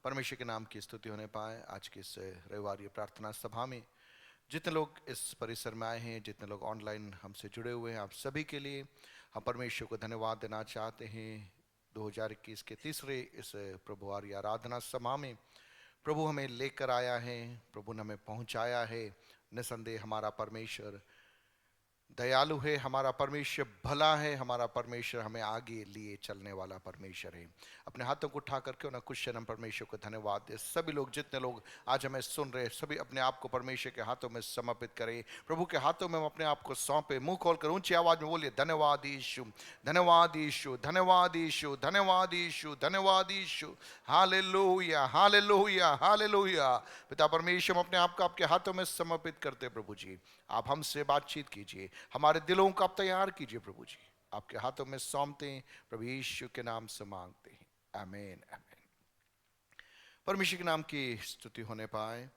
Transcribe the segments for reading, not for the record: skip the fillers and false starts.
परमेश्वर के नाम की स्तुति होने पाए। आज की इस रविवार प्रार्थना सभा में जितने लोग इस परिसर में आए हैं, जितने लोग ऑनलाइन हमसे जुड़े हुए हैं, आप सभी के लिए हम परमेश्वर को धन्यवाद देना चाहते हैं। 2021 के तीसरे इस प्रभुवारी आराधना सभा में प्रभु हमें लेकर आया है, प्रभु ने हमें पहुंचाया है। निसंदेह हमारा परमेश्वर दयालु है, हमारा परमेश्वर भला है, हमारा परमेश्वर हमें आगे लिए चलने वाला परमेश्वर है। अपने हाथों को उठा करके ना कुछ क्षण परमेश्वर को धन्यवाद दे। सभी लोग, जितने लोग आज हमें सुन रहे, सभी अपने आप को परमेश्वर के हाथों में समर्पित करें, प्रभु के हाथों में हम अपने आप को सौंपे। मुंह खोलकर ऊंची आवाज में बोलिए, धन्यवाद यीशु, धन्यवाद यीशु, धन्यवाद यीशु, धन्यवाद यीशु, धन्यवाद यीशु। Hallelujah, hallelujah, hallelujah. पिता परमेश्वर, हम अपने आप को आपके हाथों में समर्पित करते। प्रभु जी, आप हमसे बातचीत कीजिए, हमारे दिलों को आप तैयार कीजिए। प्रभु जी, आपके हाथों में सौंपते हैं, प्रभु यीशु के नाम से मांगते हैं, आमीन, आमीन। परमेश्वर के नाम की स्तुति होने पाए।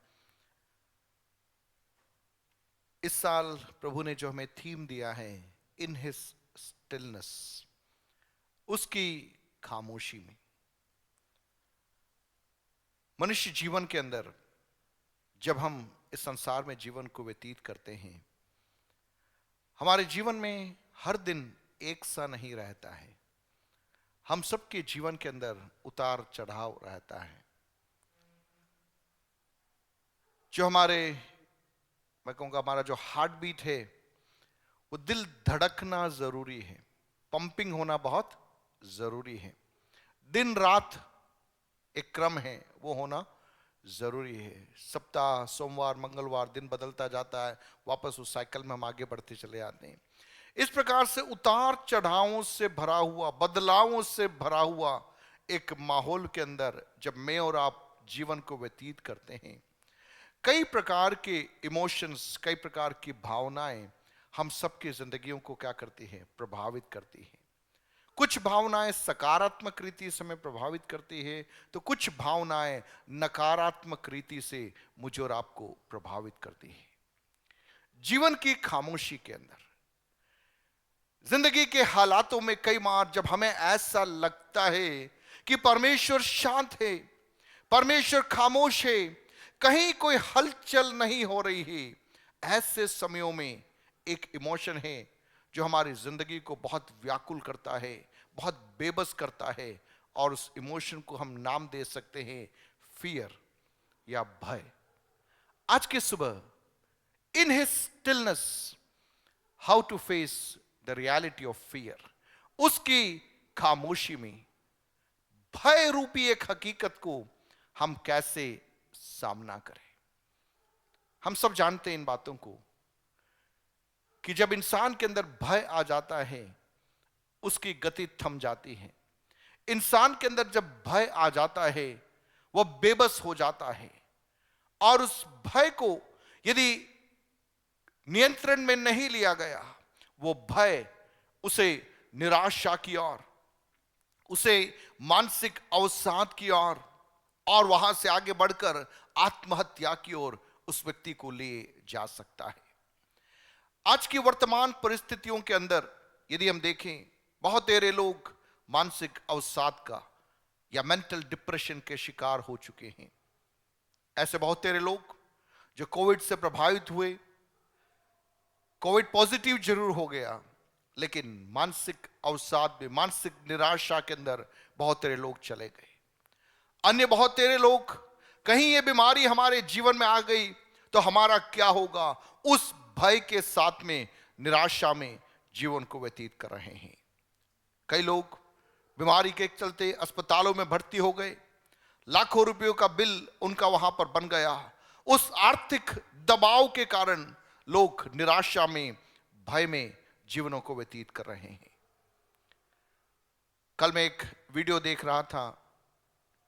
इस साल प्रभु ने जो हमें थीम दिया है, इन हिज स्टिलनेस, उसकी खामोशी में। मनुष्य जीवन के अंदर जब हम इस संसार में जीवन को व्यतीत करते हैं, हमारे जीवन में हर दिन एक सा नहीं रहता है। हम सबके जीवन के अंदर उतार चढ़ाव रहता है। जो मैं कहूँगा हमारा जो हार्ट बीट है, वो दिल धड़कना जरूरी है, पंपिंग होना बहुत जरूरी है। दिन रात एक क्रम है, वो होना जरूरी है। सप्ताह, सोमवार, मंगलवार, दिन बदलता जाता है, वापस उस साइकिल में हम आगे बढ़ते चले आते हैं। इस प्रकार से उतार चढ़ावों से भरा हुआ, बदलावों से भरा हुआ एक माहौल के अंदर जब मैं और आप जीवन को व्यतीत करते हैं, कई प्रकार के इमोशंस, कई प्रकार की भावनाएं हम सबकी जिंदगियों को क्या करती हैं, प्रभावित करती हैं। कुछ भावनाएं सकारात्मक रीति से हमें प्रभावित करती है, तो कुछ भावनाएं नकारात्मक रीति से मुझे और आपको प्रभावित करती है। जीवन की खामोशी के अंदर, जिंदगी के हालातों में कई बार जब हमें ऐसा लगता है कि परमेश्वर शांत है, परमेश्वर खामोश है, कहीं कोई हलचल नहीं हो रही है, ऐसे समयों में एक इमोशन है जो हमारी जिंदगी को बहुत व्याकुल करता है, बहुत बेबस करता है, और उस इमोशन को हम नाम दे सकते हैं फियर या भय। आज की सुबह, in his stillness, how to face the reality of fear, उसकी खामोशी में भय रूपी एक हकीकत को हम कैसे सामना करें। हम सब जानते हैं इन बातों को कि जब इंसान के अंदर भय आ जाता है, उसकी गति थम जाती है। इंसान के अंदर जब भय आ जाता है, वह बेबस हो जाता है, और उस भय को यदि नियंत्रण में नहीं लिया गया, वो भय उसे निराशा की ओर, उसे मानसिक अवसाद की ओर, और वहां से आगे बढ़कर आत्महत्या की ओर उस व्यक्ति को ले जा सकता है। आज की वर्तमान परिस्थितियों के अंदर यदि हम देखें, बहुत सारे लोग मानसिक अवसाद का या मेंटल डिप्रेशन के शिकार हो चुके हैं। ऐसे बहुत सारे लोग जो कोविड से प्रभावित हुए, कोविड पॉजिटिव जरूर हो गया, लेकिन मानसिक अवसाद में, मानसिक निराशा के अंदर बहुत सारे लोग चले गए। अन्य बहुत सारे लोग, कहीं ये बीमारी हमारे जीवन में आ गई तो हमारा क्या होगा, उस भय के साथ में, निराशा में जीवन को व्यतीत कर रहे हैं। कई लोग बीमारी के चलते अस्पतालों में भर्ती हो गए, लाखों रुपयों का बिल उनका वहां पर बन गया। उस आर्थिक दबाव के कारण लोग निराशा में, भय में जीवनों को व्यतीत कर रहे हैं। कल मैं एक वीडियो देख रहा था,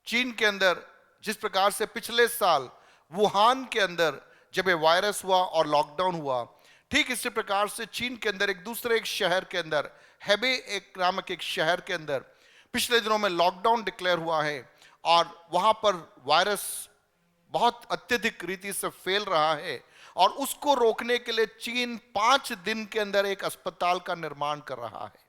चीन के अंदर जिस प्रकार से पिछले साल वुहान के अंदर जब ये वायरस हुआ और लॉकडाउन हुआ, ठीक इसी प्रकार से चीन के अंदर एक शहर के अंदर, हेबे एक नामक एक शहर के अंदर पिछले दिनों में लॉकडाउन डिक्लेयर हुआ है, और वहां पर वायरस बहुत अत्यधिक रीति से फैल रहा है, और उसको रोकने के लिए चीन 5 दिन के अंदर एक अस्पताल का निर्माण कर रहा है।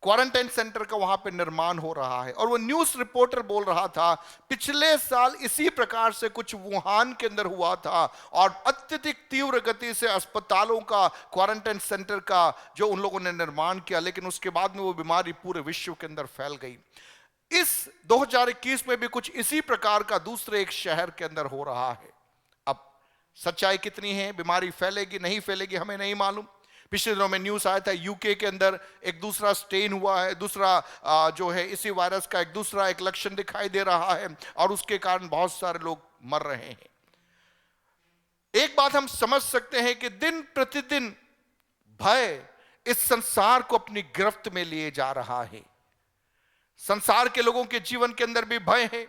क्वारंटाइन सेंटर का वहां पे निर्माण हो रहा है। और वो न्यूज रिपोर्टर बोल रहा था पिछले साल इसी प्रकार से कुछ वुहान के अंदर हुआ था और अत्यधिक तीव्र गति से अस्पतालों का, क्वारंटाइन सेंटर का जो उन लोगों ने निर्माण किया, लेकिन उसके बाद में वो बीमारी पूरे विश्व के अंदर फैल गई। इस 2021 में भी कुछ इसी प्रकार का दूसरे एक शहर के अंदर हो रहा है। अब सच्चाई कितनी है, बीमारी फैलेगी नहीं फैलेगी हमें नहीं मालूम। पिछले दिनों में न्यूज आया था यूके के अंदर एक दूसरा स्टेन हुआ है, दूसरा जो है इसी वायरस का एक दूसरा एक लक्षण दिखाई दे रहा है और उसके कारण बहुत सारे लोग मर रहे हैं। एक बात हम समझ सकते हैं कि दिन प्रतिदिन भय इस संसार को अपनी गिरफ्त में लिए जा रहा है। संसार के लोगों के जीवन के अंदर भी भय है,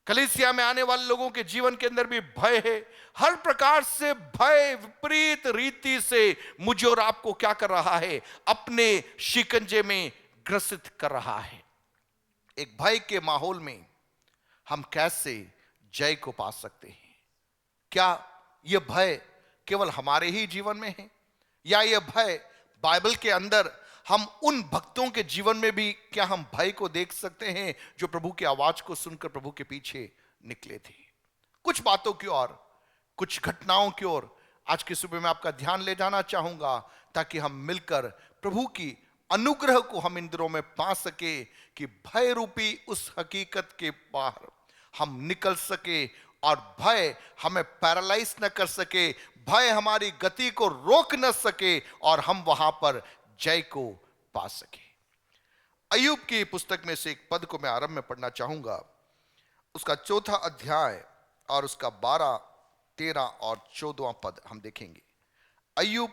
कलीसिया में आने वाले लोगों के जीवन के अंदर भी भय है। हर प्रकार से भय विपरीत रीति से मुझे और आपको क्या कर रहा है, अपने शिकंजे में ग्रसित कर रहा है। एक भय के माहौल में हम कैसे जय को पा सकते हैं? क्या यह भय केवल हमारे ही जीवन में है या यह भय बाइबल के अंदर हम उन भक्तों के जीवन में भी क्या हम भय को देख सकते हैं जो प्रभु की आवाज को सुनकर प्रभु के पीछे निकले थे? कुछ बातों की ओर, कुछ घटनाओं की ओर आज की सुबह में आपका ध्यान ले जाना चाहूंगा ताकि हम मिलकर प्रभु की अनुग्रह को हम इन दिनों में पा सके कि भय रूपी उस हकीकत के बाहर हम निकल सके और भय हमें पैरालाइज न कर सके, भय हमारी गति को रोक न सके और हम वहां पर जय को पा सके। अय्यूब की पुस्तक में से एक पद को मैं आरंभ में पढ़ना चाहूंगा। उसका 4था अध्याय और उसका 12, 13 और 14वां पद हम देखेंगे। अय्यूब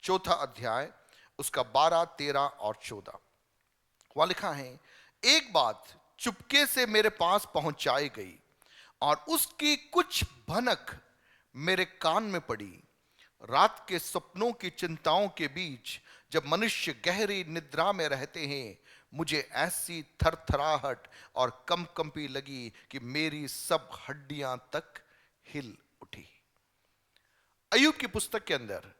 4था अध्याय उसका 12, 13 और 14। वहां लिखा है, एक बात चुपके से मेरे पास पहुंचाई गई और उसकी कुछ भनक मेरे कान में पड़ी। रात के सपनों की चिंताओं के बीच जब मनुष्य गहरी निद्रा में रहते हैं, मुझे ऐसी थरथराहट और कंपी लगी कि मेरी सब हड्डियां तक हिल उठी। अय्यूब की पुस्तक के अंदर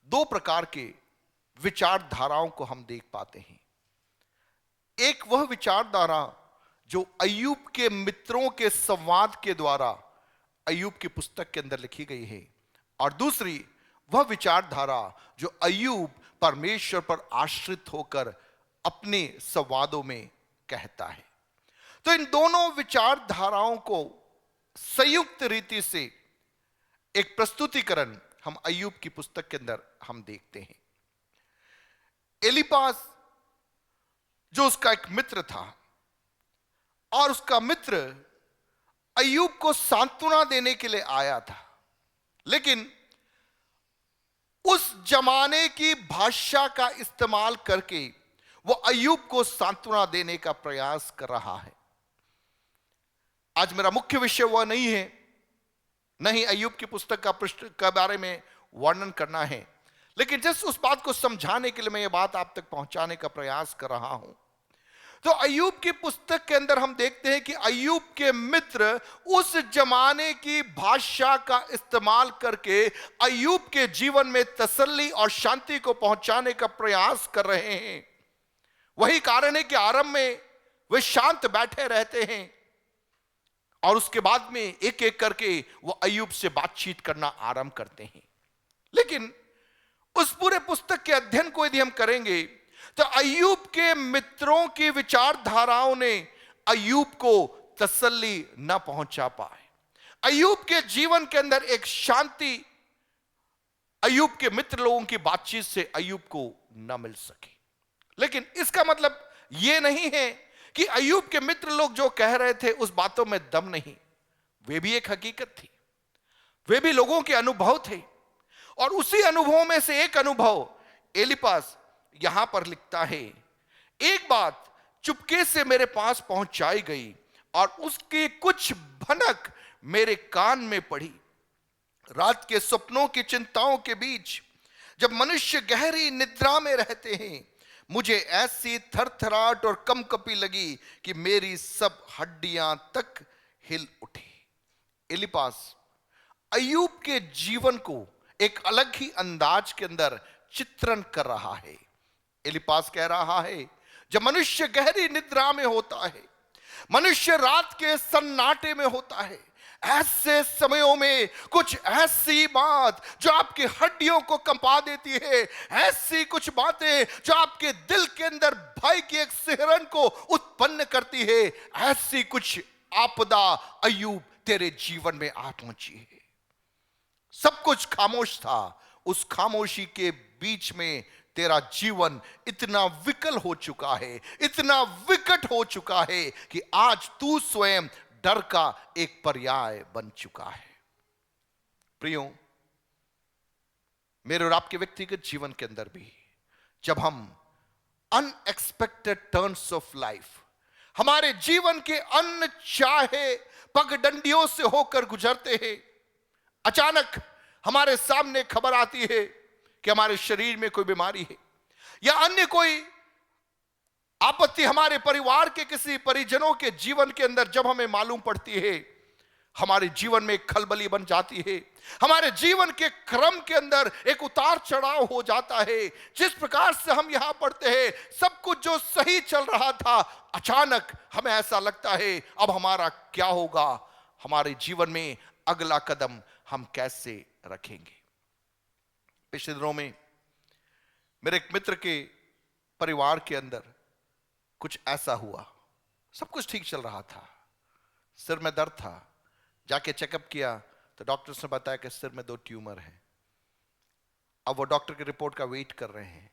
दो प्रकार के विचारधाराओं को हम देख पाते हैं। एक वह विचारधारा जो अय्यूब के मित्रों के संवाद के द्वारा अय्यूब की पुस्तक के अंदर लिखी गई है, और दूसरी वह विचारधारा जो अय्यूब परमेश्वर पर आश्रित होकर अपने संवादों में कहता है। तो इन दोनों विचारधाराओं को संयुक्त रीति से एक प्रस्तुतिकरण हम अय्यूब की पुस्तक के अंदर हम देखते हैं। एलीपाज जो उसका एक मित्र था और उसका मित्र अय्यूब को सांत्वना देने के लिए आया था, लेकिन उस जमाने की भाषा का इस्तेमाल करके वो अय्यूब को सांत्वना देने का प्रयास कर रहा है। आज मेरा मुख्य विषय वह नहीं है, नहीं अय्यूब की पुस्तक का पृष्ठ के बारे में वर्णन करना है, लेकिन जिस उस बात को समझाने के लिए मैं ये बात आप तक पहुंचाने का प्रयास कर रहा हूं। तो अय्यूब की पुस्तक के अंदर हम देखते हैं कि अय्यूब के मित्र उस जमाने की भाषा का इस्तेमाल करके अय्यूब के जीवन में तसल्ली और शांति को पहुंचाने का प्रयास कर रहे हैं। वही कारण है कि आरंभ में वे शांत बैठे रहते हैं और उसके बाद में एक एक करके वो अय्यूब से बातचीत करना आरंभ करते हैं। लेकिन उस पूरे पुस्तक के अध्ययन को यदि हम करेंगे तो अय्यूब के मित्रों की विचारधाराओं ने अय्यूब को तसल्ली न पहुंचा पाए। अय्यूब के जीवन के अंदर एक शांति अय्यूब के मित्र लोगों की बातचीत से अय्यूब को न मिल सकी। लेकिन इसका मतलब यह नहीं है कि अय्यूब के मित्र लोग जो कह रहे थे उस बातों में दम नहीं। वे भी एक हकीकत थी, वे भी लोगों के अनुभव थे, और उसी अनुभवों में से एक अनुभव एलीपाज यहां पर लिखता है, एक बात चुपके से मेरे पास पहुंचाई गई और उसकी कुछ भनक मेरे कान में पड़ी। रात के सपनों की चिंताओं के बीच जब मनुष्य गहरी निद्रा में रहते हैं, मुझे ऐसी थरथराहट और कंपी लगी कि मेरी सब हड्डियां तक हिल उठी। एलीपाज अय्यूब के जीवन को एक अलग ही अंदाज के अंदर चित्रण कर रहा है। एलिपास कह रहा है, जब मनुष्य गहरी निद्रा में होता है, मनुष्य रात के सन्नाटे में होता है, ऐसे समयों में कुछ ऐसी बात जो आपकी हड्डियों को कंपा देती है, ऐसी कुछ बातें जो आपके दिल के अंदर भय की एक सिहरन को उत्पन्न करती है, ऐसी कुछ आपदा अय्यूब तेरे जीवन में आ पहुंची है। सब कुछ खामोश था, उस खामोशी के बीच में तेरा जीवन इतना विकल हो चुका है, इतना विकट हो चुका है कि आज तू स्वयं डर का एक पर्याय बन चुका है। प्रियो, मेरे और आपके व्यक्तिगत जीवन के अंदर भी जब हम अनएक्सपेक्टेड टर्न्स ऑफ लाइफ, हमारे जीवन के अनचाहे पगडंडियों से होकर गुजरते हैं, अचानक हमारे सामने खबर आती है कि हमारे शरीर में कोई बीमारी है या अन्य कोई आपत्ति हमारे परिवार के किसी परिजनों के जीवन के अंदर जब हमें मालूम पड़ती है, हमारे जीवन में एक खलबली बन जाती है, हमारे जीवन के क्रम के अंदर एक उतार चढ़ाव हो जाता है। जिस प्रकार से हम यहां पढ़ते हैं, सब कुछ जो सही चल रहा था, अचानक हमें ऐसा लगता है अब हमारा क्या होगा, हमारे जीवन में अगला कदम हम कैसे रखेंगे। पिछले दिनों में मेरे एक मित्र के परिवार के अंदर कुछ ऐसा हुआ, सब कुछ ठीक चल रहा था, सिर में दर्द था, जाके चेकअप किया तो डॉक्टर्स ने बताया कि सिर में 2 ट्यूमर हैं। अब वो डॉक्टर की रिपोर्ट का वेट कर रहे हैं।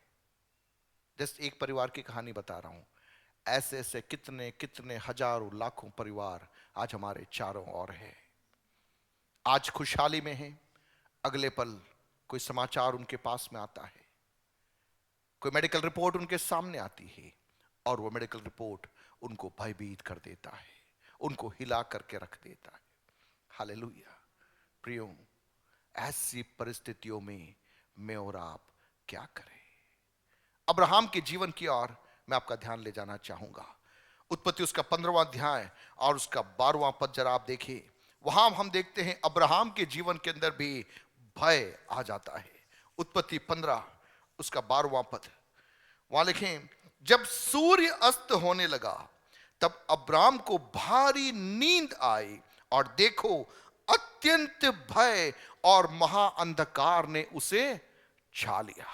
जस्ट एक परिवार की कहानी बता रहा हूं, ऐसे ऐसे कितने कितने हजारों लाखों परिवार आज हमारे चारों ओर है। आज खुशहाली में है, अगले पल कोई समाचार उनके पास में आता है, कोई मेडिकल रिपोर्ट उनके सामने आती है और वो मेडिकल रिपोर्ट उनको भयभीत कर देता है, उनको हिला करके रख देता है। हालेलुया। प्रियो, ऐसी परिस्थितियों में मैं और आप क्या करें? अब्राहम के जीवन की ओर मैं आपका ध्यान ले जाना चाहूंगा। उत्पत्ति उसका 15वां अध्याय और उसका 12वां पद जरा आप देखिए। वहां हम देखते हैं अब्राहम के जीवन के अंदर भी भय आ जाता है। उत्पत्ति 15 उसका 12वां पद, वहां लिखें, जब सूर्य अस्त होने लगा तब अब्राम को भारी नींद आई और देखो अत्यंत भय और महाअंधकार ने उसे छा लिया।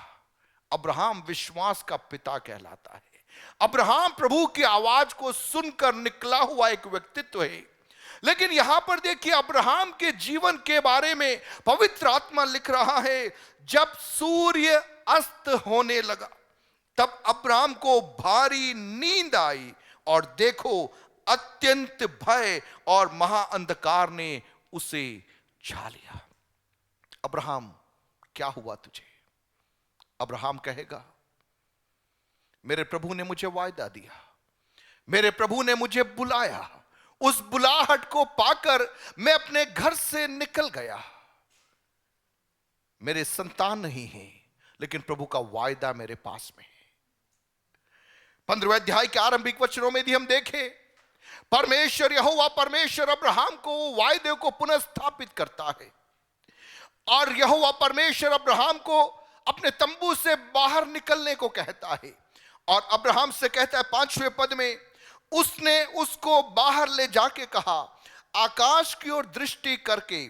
अब्राहम विश्वास का पिता कहलाता है। अब्राहम प्रभु की आवाज को सुनकर निकला हुआ एक व्यक्तित्व है। लेकिन यहां पर देखिए, अब्राहम के जीवन के बारे में पवित्र आत्मा लिख रहा है, जब सूर्य अस्त होने लगा तब अब्राहम को भारी नींद आई और देखो अत्यंत भय और महाअंधकार ने उसे छा लिया। अब्राहम, क्या हुआ तुझे? अब्राहम कहेगा, मेरे प्रभु ने मुझे वायदा दिया, मेरे प्रभु ने मुझे बुलाया, उस बुलाहट को पाकर मैं अपने घर से निकल गया। मेरे संतान नहीं है, लेकिन प्रभु का वायदा मेरे पास में है। 15वें अध्याय के आरंभिक वचनों में भी हम देखें, परमेश्वर यहोवा परमेश्वर अब्राहम को वायदे को पुनः स्थापित करता है और यहोवा परमेश्वर अब्राहम को अपने तंबू से बाहर निकलने को कहता है और अब्राहम से कहता है 5वें पद में, उसने उसको बाहर ले जाके कहा, आकाश की ओर दृष्टि करके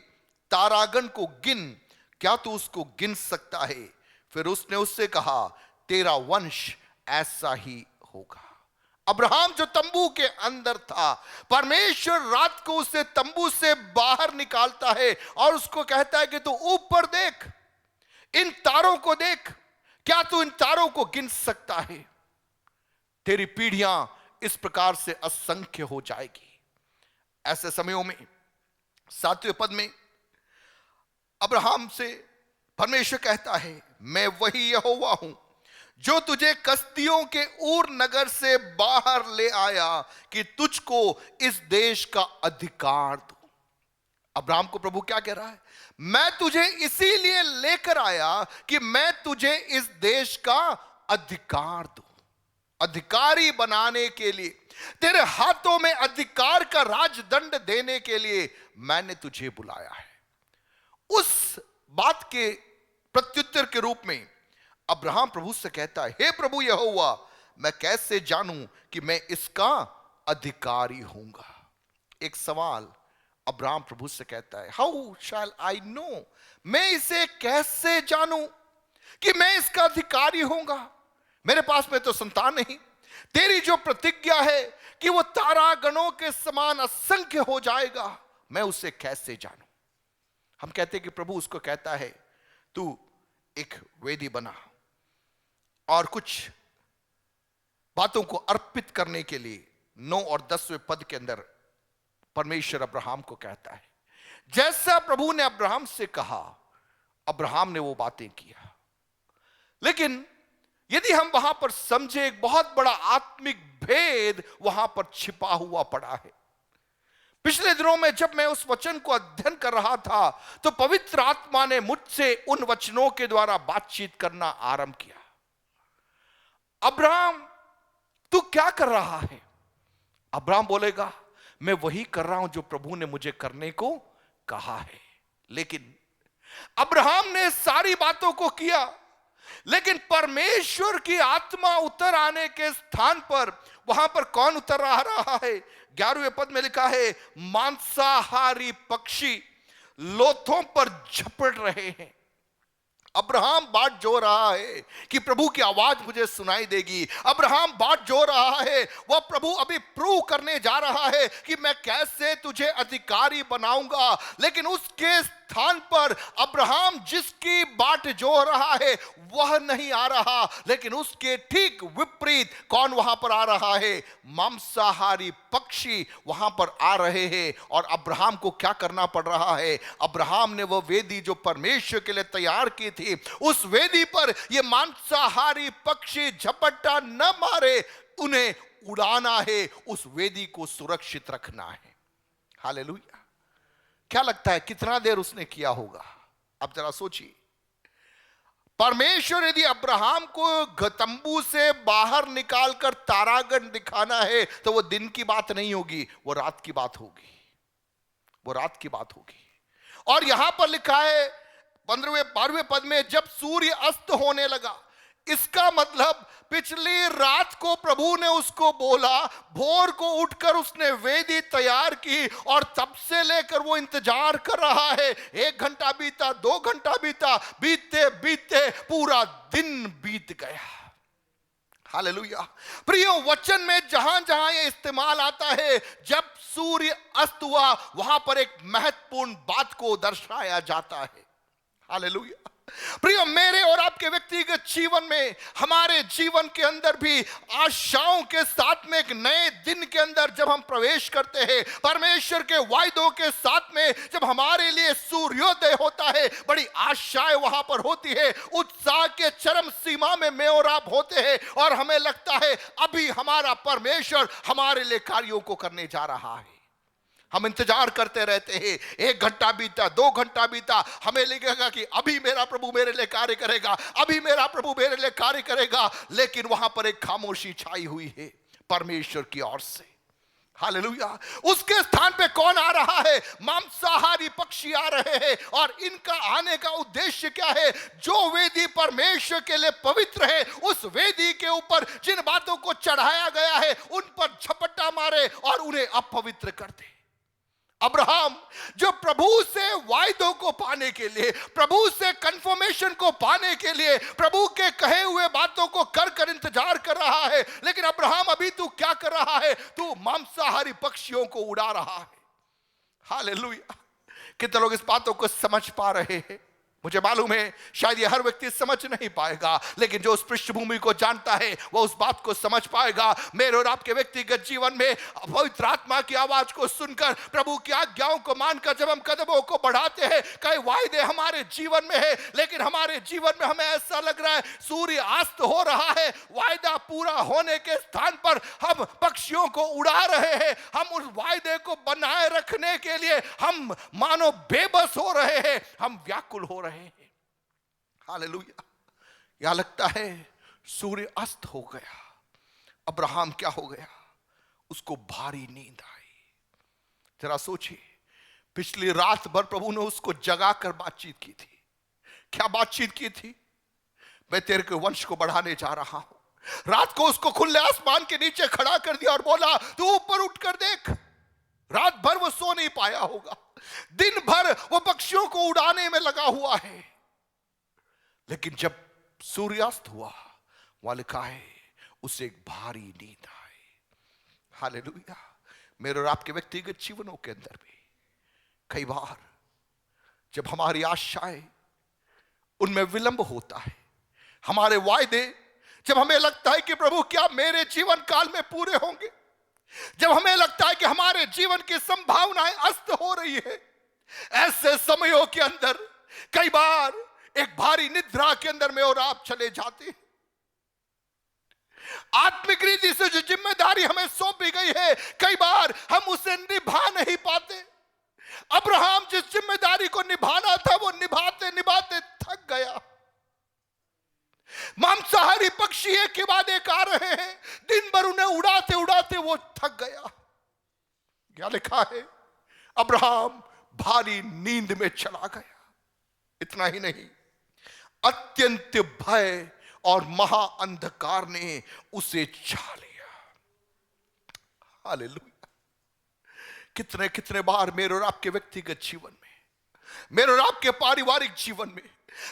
तारागण को गिन, क्या तू उसको गिन सकता है? फिर उसने उससे कहा, तेरा वंश ऐसा ही होगा। अब्राहम जो तंबू के अंदर था, परमेश्वर रात को उसे तंबू से बाहर निकालता है और उसको कहता है कि तू ऊपर देख, इन तारों को देख, क्या तू इन तारों को गिन सकता है? तेरी पीढ़ियां इस प्रकार से असंख्य हो जाएगी। ऐसे समयों में 7वें पद में अब्राहम से परमेश्वर कहता है, मैं वही यहोवा हूं जो तुझे कसदियों के ऊर नगर से बाहर ले आया कि तुझको इस देश का अधिकार दूं। अब्राहम को प्रभु क्या कह रहा है? मैं तुझे इसीलिए लेकर आया कि मैं तुझे इस देश का अधिकार दूं, अधिकारी बनाने के लिए, तेरे हाथों में अधिकार का राजदंड देने के लिए मैंने तुझे बुलाया है। उस बात के प्रत्युत्तर के रूप में अब्राहम प्रभु से कहता है, हे प्रभु यहोवा, मैं कैसे जानूं कि मैं इसका अधिकारी होऊंगा? एक सवाल अब्राहम प्रभु से कहता है, हाउ शैल आई नो, मैं इसे कैसे जानूं कि मैं इसका अधिकारी होऊंगा? मेरे पास में तो संतान नहीं। तेरी जो प्रतिज्ञा है कि वो तारागणों के समान असंख्य हो जाएगा, मैं उसे कैसे जानूं? हम कहते हैं कि प्रभु उसको कहता है, तू एक वेदी बना और कुछ बातों को अर्पित करने के लिए 9 और 10वें पद के अंदर परमेश्वर अब्राहम को कहता है। जैसा प्रभु ने अब्राहम से कहा, अब्राहम ने वो बातें किया। लेकिन यदि हम वहां पर समझे, एक बहुत बड़ा आत्मिक भेद वहां पर छिपा हुआ पड़ा है। पिछले दिनों में जब मैं उस वचन को अध्ययन कर रहा था, तो पवित्र आत्मा ने मुझसे उन वचनों के द्वारा बातचीत करना आरंभ किया। अब्राहम, तू क्या कर रहा है? अब्राहम बोलेगा, मैं वही कर रहा हूं जो प्रभु ने मुझे करने को कहा है। लेकिन अब्राहम ने सारी बातों को किया, लेकिन परमेश्वर की आत्मा उतर आने के स्थान पर वहां पर कौन उतर आ रहा है? 11वें पद में लिखा है, मांसाहारी पक्षी लोथों पर झपट रहे हैं। अब्राहम बाट जो रहा है कि प्रभु की आवाज मुझे सुनाई देगी। अब्राहम बाट जो रहा है, वह प्रभु अभी प्रूव करने जा रहा है कि मैं कैसे तुझे अधिकारी बनाऊंगा। लेकिन उसके स्थान पर अब्राहम जिसकी बाट जो रहा है वह नहीं आ रहा, लेकिन उसके ठीक विपरीत कौन वहां पर आ रहा है? मांसाहारी पक्षी वहां पर आ रहे हैं। और अब्राहम को क्या करना पड़ रहा है? अब्राहम ने वह वेदी जो परमेश्वर के लिए तैयार की थी, उस वेदी पर ये मांसाहारी पक्षी झपट्टा न मारे, उन्हें उड़ाना है, उस वेदी को सुरक्षित रखना है। हालेलुया। क्या लगता है कितना देर उसने किया होगा? अब जरा सोचिए, परमेश्वर यदि अब्राहम को तंबू से बाहर निकालकर तारागण दिखाना है, तो वो दिन की बात नहीं होगी, वो रात की बात होगी, वो रात की बात होगी। और यहां पर लिखा है 15वें-12वें पद में, जब सूर्य अस्त होने लगा, इसका मतलब पिछली रात को प्रभु ने उसको बोला, भोर को उठकर उसने वेदी तैयार की और तब से लेकर वो इंतजार कर रहा है। 1 घंटा बीता, 2 घंटा बीता, बीतते बीतते पूरा दिन बीत गया। हालेलुया। प्रियो, वचन में जहां जहां ये इस्तेमाल आता है, जब सूर्य अस्त हुआ, वहां पर एक महत्वपूर्ण बात को दर्शाया जाता है। हालेलुया। प्रियो, मेरे और आपके व्यक्तिगत जीवन में, हमारे जीवन के अंदर भी आशाओं के साथ में एक नए दिन के अंदर जब हम प्रवेश करते हैं, परमेश्वर के वायदों के साथ में जब हमारे लिए सूर्योदय होता है, बड़ी आशाएं वहां पर होती है, उत्साह के चरम सीमा में मैं और आप होते हैं और हमें लगता है अभी हमारा परमेश्वर हमारे लिए कार्यों को करने जा रहा है। हम इंतजार करते रहते हैं, 1 घंटा बीता, 2 घंटा बीता, हमें लगेगा कि अभी मेरा प्रभु मेरे लिए कार्य करेगा, अभी मेरा प्रभु मेरे लिए कार्य करेगा। लेकिन वहां पर एक खामोशी छाई हुई है परमेश्वर की ओर से। हालेलुया। उसके स्थान पे कौन आ रहा है? मांसाहारी पक्षी आ रहे हैं। और इनका आने का उद्देश्य क्या है? जो वेदी परमेश्वर के लिए पवित्र है, उस वेदी के ऊपर जिन बातों को चढ़ाया गया है, उन पर झपट्टा मारे और उन्हें अपवित्र कर दे। अब्राहम जो प्रभु से वायदों को पाने के लिए, प्रभु से कंफर्मेशन को पाने के लिए, प्रभु के कहे हुए बातों को कर कर इंतजार कर रहा है, लेकिन अब्राहम अभी तू क्या कर रहा है? तू मांसाहारी पक्षियों को उड़ा रहा है। हालेलुया। कितने लोग इस बातों को समझ पा रहे हैं? मुझे मालूम है शायद ये हर व्यक्ति समझ नहीं पाएगा, लेकिन जो उस पृष्ठभूमि को जानता है वह उस बात को समझ पाएगा। मेरे और आपके व्यक्तिगत जीवन में पवित्र आत्मा की आवाज को सुनकर, प्रभु की आज्ञाओं को मानकर जब हम कदमों को बढ़ाते हैं, कई वायदे हमारे जीवन में है, लेकिन हमारे जीवन में हमें ऐसा लग रहा है सूर्य अस्त हो रहा है, वायदा पूरा होने के स्थान पर हम पक्षियों को उड़ा रहे हैं। हम उस वायदे को बनाए रखने के लिए हम मानो बेबस हो रहे हैं, हम व्याकुल हो रहे हैं। हालेलुया। यहां लगता है सूर्य अस्त हो गया। अब्राहम क्या हो गया? उसको भारी नींद आई। जरा सोचिए, पिछली रात भर प्रभु ने उसको जगाकर बातचीत की थी। क्या बातचीत की थी? मैं तेरे के वंश को बढ़ाने जा रहा हूं। रात को उसको खुले आसमान के नीचे खड़ा कर दिया और बोला तू ऊपर उठकर देख। रात भर वो सो नहीं पाया होगा, दिन भर वो पक्षियों को उड़ाने में लगा हुआ है, लेकिन जब सूर्यास्त हुआ वहां लिखा है उसे एक भारी नींद आई। हालेलुया। मेरे और आपके व्यक्तिगत जीवनों के अंदर भी कई बार जब हमारी आशाएं उनमें विलंब होता है, हमारे वायदे जब हमें लगता है कि प्रभु क्या मेरे जीवन काल में पूरे होंगे, जब हमें लगता है कि हमारे जीवन की संभावनाएं अस्त हो रही है, ऐसे समयों के अंदर कई बार एक भारी निद्रा के अंदर में और आप चले जाते हैं। आत्मिक रीति से जो जिम्मेदारी हमें सौंपी गई है कई बार हम उसे निभा नहीं पाते। अब्राहम जिस जिम्मेदारी को निभाना था वो निभाते निभाते थक गया। मांसाहारी पक्षी एक के बाद एक आ रहे हैं, दिन भर उन्हें उड़ाते उड़ाते वो थक गया। क्या लिखा है? अब्राहम भारी नींद में चला गया। इतना ही नहीं, अत्यंत भय और महा अंधकार ने उसे छा लिया। हालेलुया। कितने कितने बार मेरे और आपके व्यक्तिगत जीवन में, मेरे और आपके पारिवारिक जीवन में,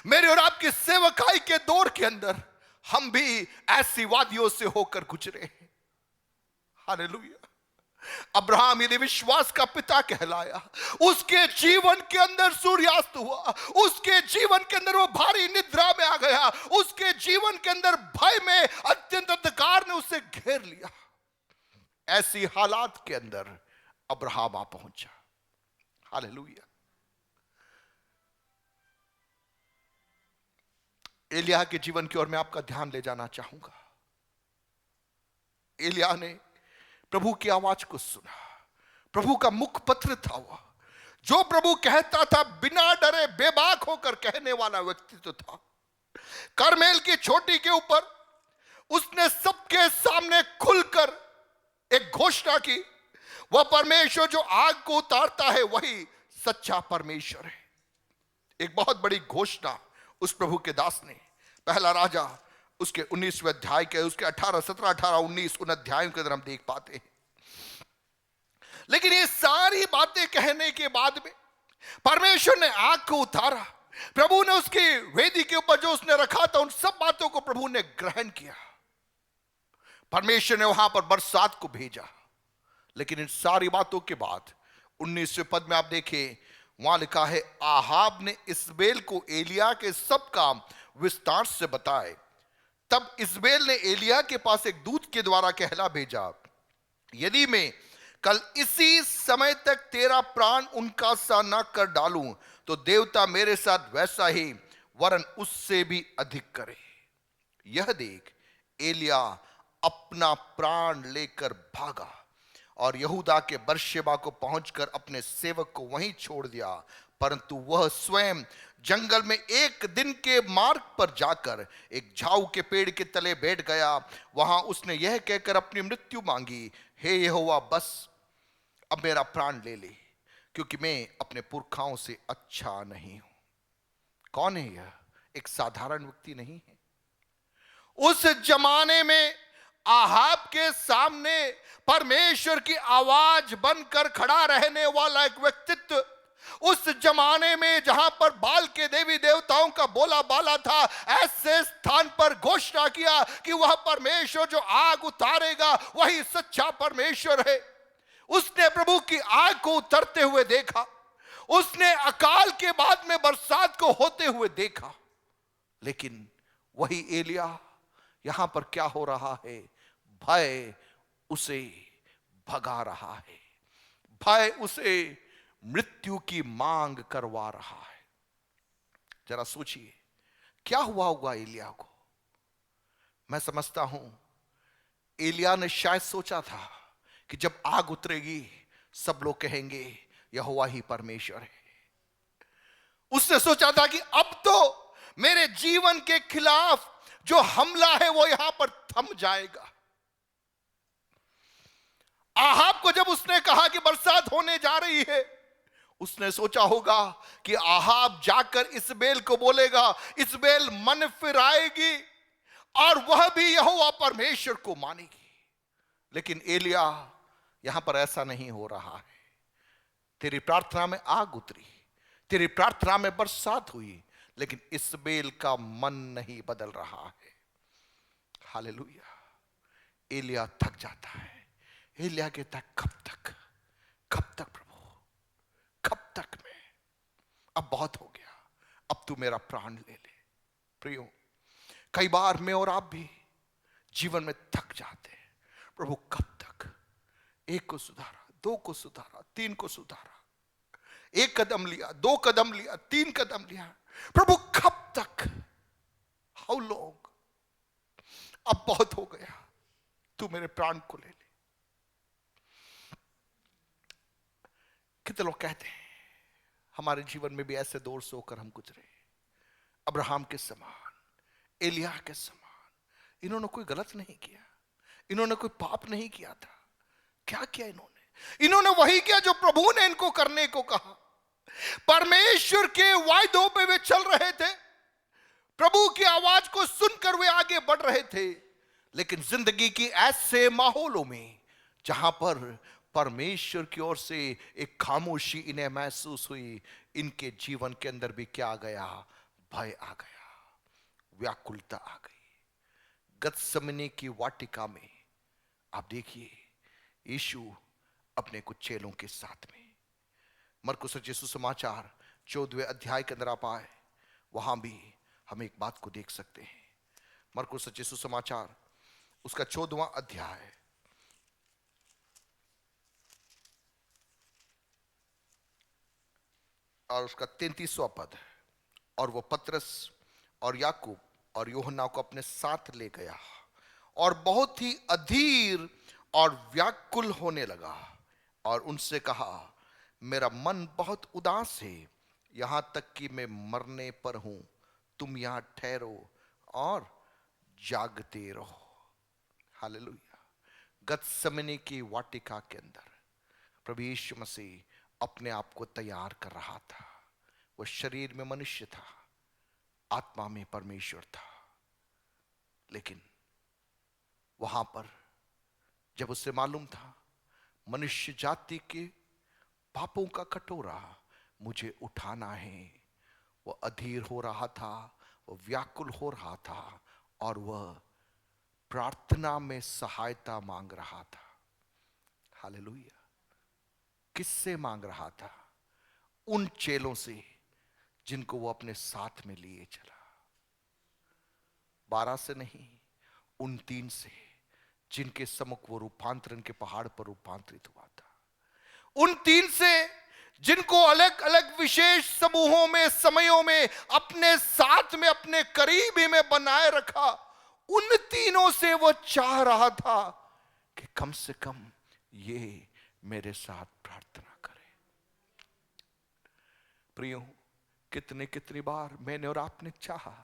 मेरे और आपकी सेवकाई के दौर के अंदर हम भी ऐसी वादियों से होकर गुजरे हैं। हालेलुया। अब्राहम यदि विश्वास का पिता कहलाया, उसके जीवन के अंदर सूर्यास्त हुआ, उसके जीवन के अंदर वो भारी निद्रा में आ गया, उसके जीवन के अंदर भय में अत्यंत अंधकार ने उसे घेर लिया। ऐसी हालात के अंदर अब्राहम आ पहुंचा। हालेलुया। एलिया के जीवन की ओर मैं आपका ध्यान ले जाना चाहूंगा। एलिया ने प्रभु की आवाज को सुना, प्रभु का मुखपत्र था वह, जो प्रभु कहता था बिना डरे बेबाक होकर कहने वाला व्यक्तित्व था। करमेल की चोटी के ऊपर उसने सबके सामने खुलकर एक घोषणा की, वह परमेश्वर जो आग को उतारता है वही सच्चा परमेश्वर है। एक बहुत बड़ी घोषणा उस प्रभु के दास ने पहला राजा उसके 19वें अध्याय के उसके 18, 17, 18, 19 उन अध्यायों के अंदर हम देख पाते हैं। लेकिन ये सारी बातें कहने के बाद में परमेश्वर ने आग को उतारा, प्रभु ने उसकी वेदी के ऊपर जो उसने रखा था उन सब बातों को प्रभु ने ग्रहण किया। परमेश्वर ने वहां पर बरसात को भेजा। लेकिन इन सारी बातों के बाद 19वें पद में आप देखें, वहां लिखा है आहाब ने इजबेल को एलिया के सब काम विस्तार से बताए। तब इजबेल ने एलिया के पास एक दूत के द्वारा कहला भेजा, यदि मैं कल इसी समय तक तेरा प्राण उनका सा न कर डालूं तो देवता मेरे साथ वैसा ही वरन उससे भी अधिक करे। यह देख एलिया अपना प्राण लेकर भागा और यहूदा के बरशेबा को पहुंचकर अपने सेवक को वहीं छोड़ दिया, परंतु वह स्वयं जंगल में एक दिन के मार्ग पर जाकर एक झाऊ के पेड़ के तले बैठ गया। वहां उसने यह कहकर अपनी मृत्यु मांगी, हे यहोवा बस अब मेरा प्राण ले ले, क्योंकि मैं अपने पुरखाओं से अच्छा नहीं हूं। कौन है यह? एक साधारण व्यक्ति नहीं है। उस जमाने में आहाब के सामने परमेश्वर की आवाज बनकर खड़ा रहने वाला एक व्यक्तित्व, उस जमाने में जहां पर बाल के देवी देवताओं का बोला बाला था, ऐसे स्थान पर घोषणा किया कि वह परमेश्वर जो आग उतारेगा वही सच्चा परमेश्वर है। उसने प्रभु की आग को उतरते हुए देखा, उसने अकाल के बाद में बरसात को होते हुए देखा। लेकिन वही एलिया यहां पर क्या हो रहा है? भय उसे भगा रहा है, भय उसे मृत्यु की मांग करवा रहा है। जरा सोचिए क्या हुआ होगा एलिया को। मैं समझता हूं एलिया ने शायद सोचा था कि जब आग उतरेगी सब लोग कहेंगे यहोवा ही परमेश्वर है। उसने सोचा था कि अब तो मेरे जीवन के खिलाफ जो हमला है वो यहां पर थम जाएगा। आहाब को जब उसने कहा कि बरसात होने जा रही है, उसने सोचा होगा कि आहाब जाकर इस्राएल को बोलेगा, इस्राएल मन फिराएगी और वह भी यहोवा परमेश्वर को मानेगी। लेकिन एलिया, यहां पर ऐसा नहीं हो रहा है। तेरी प्रार्थना में आग उतरी, तेरी प्रार्थना में बरसात हुई, लेकिन इस्राएल का मन नहीं बदल रहा है। हालेलुया। एलिया थक जाता है। एलिया कहता है, कब तक, कब तक प्रभु, कब तक मैं, अब बहुत हो गया, अब तू मेरा प्राण ले ले। प्रियो, कई बार मैं और आप भी जीवन में थक जाते हैं। प्रभु कब तक? एक को सुधारा, दो को सुधारा, तीन को सुधारा, एक कदम लिया, दो कदम लिया, तीन कदम लिया, प्रभु कब तक? How long? अब बहुत हो गया, तू मेरे प्राण को ले ले। कितने लोग कहते हैं हमारे जीवन में भी ऐसे दौर से होकर हम गुजरे, अब्राहम के समान, एलिया के समान। इन्होंने कोई गलत नहीं किया, इन्होंने कोई पाप नहीं किया था। क्या किया इन्होंने? इन्होंने वही किया जो प्रभु ने इनको करने को कहा। परमेश्वर के वायदों पे वे चल रहे थे, प्रभु की आवाज को सुनकर वे आगे बढ़ रहे थे। लेकिन जिंदगी की ऐसे माहौलों में जहां पर परमेश्वर की ओर से एक खामोशी इन्हें महसूस हुई, इनके जीवन के अंदर भी क्या आ गया? भय आ गया, व्याकुलता आ गई। गत्समनी की वाटिका में आप देखिए, यीशु अपने कुछ चेलों के साथ में, मरकुस रचित सुसमाचार 14वें अध्याय के अंदर आप आए, वहां भी हम एक बात को देख सकते हैं। मरकुस रचित सुसमाचार उसका 14वां अध्याय और उसका 33वां पद है। और वो पतरस और याकूब और यूहन्ना को अपने साथ ले गया और बहुत ही अधीर और व्याकुल होने लगा और उनसे कहा, मेरा मन बहुत उदास है, यहां तक कि मैं मरने पर हूं। तुम यहां ठहरो और जागते रहो। हालेलुया। गत्समनी की वाटिका के अंदर प्रभु यीशु मसीह अपने आप को तैयार कर रहा था। वो शरीर में मनुष्य था, आत्मा में परमेश्वर था। लेकिन वहां पर जब उसे मालूम था मनुष्य जाति के पापों का कटोरा मुझे उठाना है, वो अधीर हो रहा था, वो व्याकुल हो रहा था और वह प्रार्थना में सहायता मांग रहा था। हालेलुया। किससे मांग रहा था? उन चेलों से जिनको वो अपने साथ में लिए चला। 12 से नहीं, उन 3 से जिनके सम्मुख वो रूपांतरण के पहाड़ पर रूपांतरित हुआ था। उन 3 से जिनको अलग अलग विशेष समूहों में, समयों में अपने साथ में, अपने करीबी में बनाए रखा। उन तीनों से वो चाह रहा था कि कम से कम ये मेरे साथ प्रार्थना करे। प्रियो, कितनी बार मैंने और आपने चाहा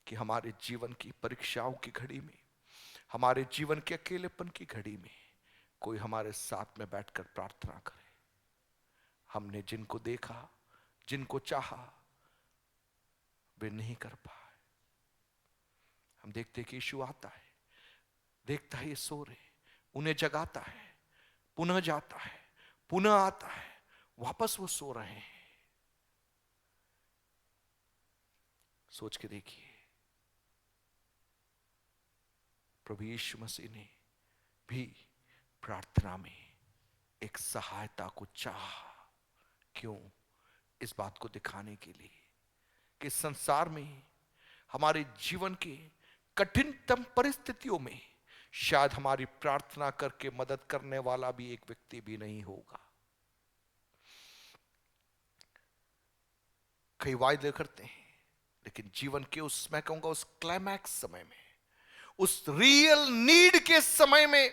कि हमारे जीवन की परीक्षाओं की घड़ी में, हमारे जीवन के अकेलेपन की घड़ी में कोई हमारे साथ में बैठकर प्रार्थना करे। हमने जिनको देखा, जिनको चाहा, वे नहीं कर पाए। हम देखते कि यीशु आता है, देखता है ये सो रहे, उन्हें जगाता है, पुनः जाता है, पुनः आता है, वापस वो सो रहे हैं। सोच के देखिए, प्रभु यीशु मसीह ने भी प्रार्थना में एक सहायता को चाहा। क्यों? इस बात को दिखाने के लिए कि संसार में हमारे जीवन के कठिनतम परिस्थितियों में शायद हमारी प्रार्थना करके मदद करने वाला भी एक व्यक्ति भी नहीं होगा। कई वायदे करते हैं, लेकिन जीवन के उस, मैं कहूंगा उस क्लाइमैक्स समय में, उस रियल नीड के समय में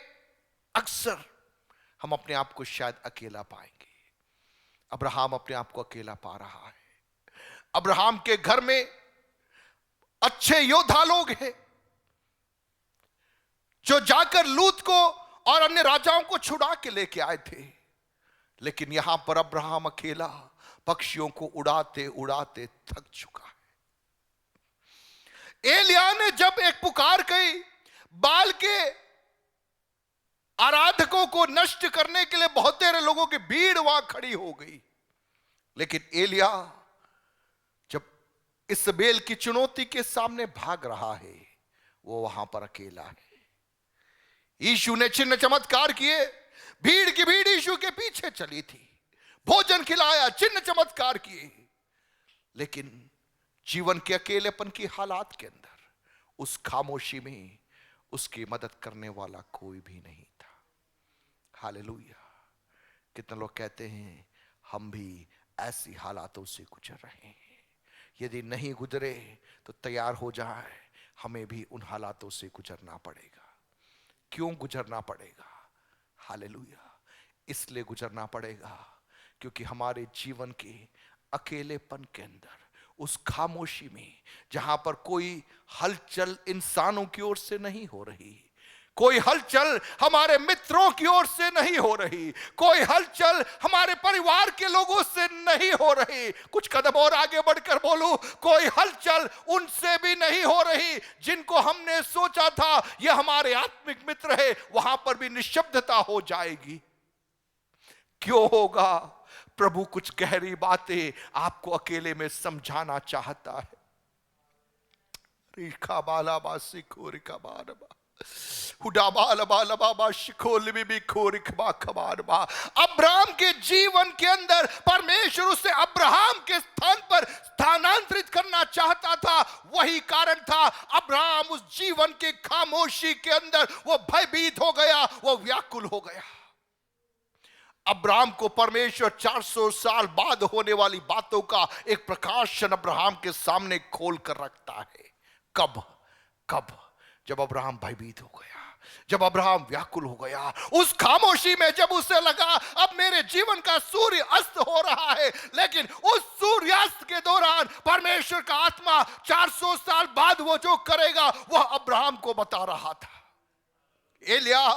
अक्सर हम अपने आप को शायद अकेला पाएंगे। अब्राहम अपने आप को अकेला पा रहा है। अब्राहम के घर में अच्छे योद्धा लोग हैं जो जाकर लूत को और अन्य राजाओं को छुड़ा के लेके आए थे, लेकिन यहां पर अब्राहम अकेला पक्षियों को उड़ाते उड़ाते थक चुका है। एलिय्याह ने जब एक पुकार कही, बाल के आराधकों को नष्ट करने के लिए बहुत सारे लोगों की भीड़ वहां खड़ी हो गई, लेकिन एलिय्याह जब इस्राएल की चुनौती के सामने भाग रहा है, वो वहां पर अकेला है। यीशु ने चिन्ह चमत्कार किए, भीड़ की भीड़ यीशु के पीछे चली थी, भोजन खिलाया, चिन्ह चमत्कार किए, लेकिन जीवन के अकेलेपन की हालात के अंदर, उस खामोशी में उसकी मदद करने वाला कोई भी नहीं था। हालेलुया। कितने लोग कहते हैं हम भी ऐसी हालातों से गुजर रहे हैं। यदि नहीं गुजरे तो तैयार हो जाए, हमें भी उन हालातों से गुजरना पड़ेगा। क्यों गुजरना पड़ेगा? हालेलुया। इसलिए गुजरना पड़ेगा क्योंकि हमारे जीवन के अकेलेपन के अंदर, उस खामोशी में, जहां पर कोई हलचल इंसानों की ओर से नहीं हो रही, कोई हलचल हमारे मित्रों की ओर से नहीं हो रही, कोई हलचल हमारे परिवार के लोगों से नहीं हो रही, कुछ कदम और आगे बढ़कर बोलूं, कोई हलचल उनसे भी नहीं हो रही जिनको हमने सोचा था ये हमारे आत्मिक मित्र है, वहां पर भी निशब्दता हो जाएगी। क्यों होगा? प्रभु कुछ गहरी बातें आपको अकेले में समझाना चाहता है। अब्राहम के जीवन के अंदर परमेश्वर उसे अब्राहम के स्थान पर स्थानांतरित करना चाहता था। वही कारण था अब्राहम उस जीवन के खामोशी के अंदर वो भयभीत हो गया, वो व्याकुल हो गया। अब्राहम को परमेश्वर 400 साल बाद होने वाली बातों का एक प्रकाशन अब्राहम के सामने खोल कर रखता है। कब? जब अब्राहम भयभीत हो गया, जब अब्राहम व्याकुल हो गया, उस खामोशी में जब उसे लगा अब मेरे जीवन का सूर्य अस्त हो रहा है, लेकिन उस सूर्यास्त के दौरान परमेश्वर का आत्मा 400 साल बाद वो जो करेगा वह अब्राहम को बता रहा था। एलिय्याह,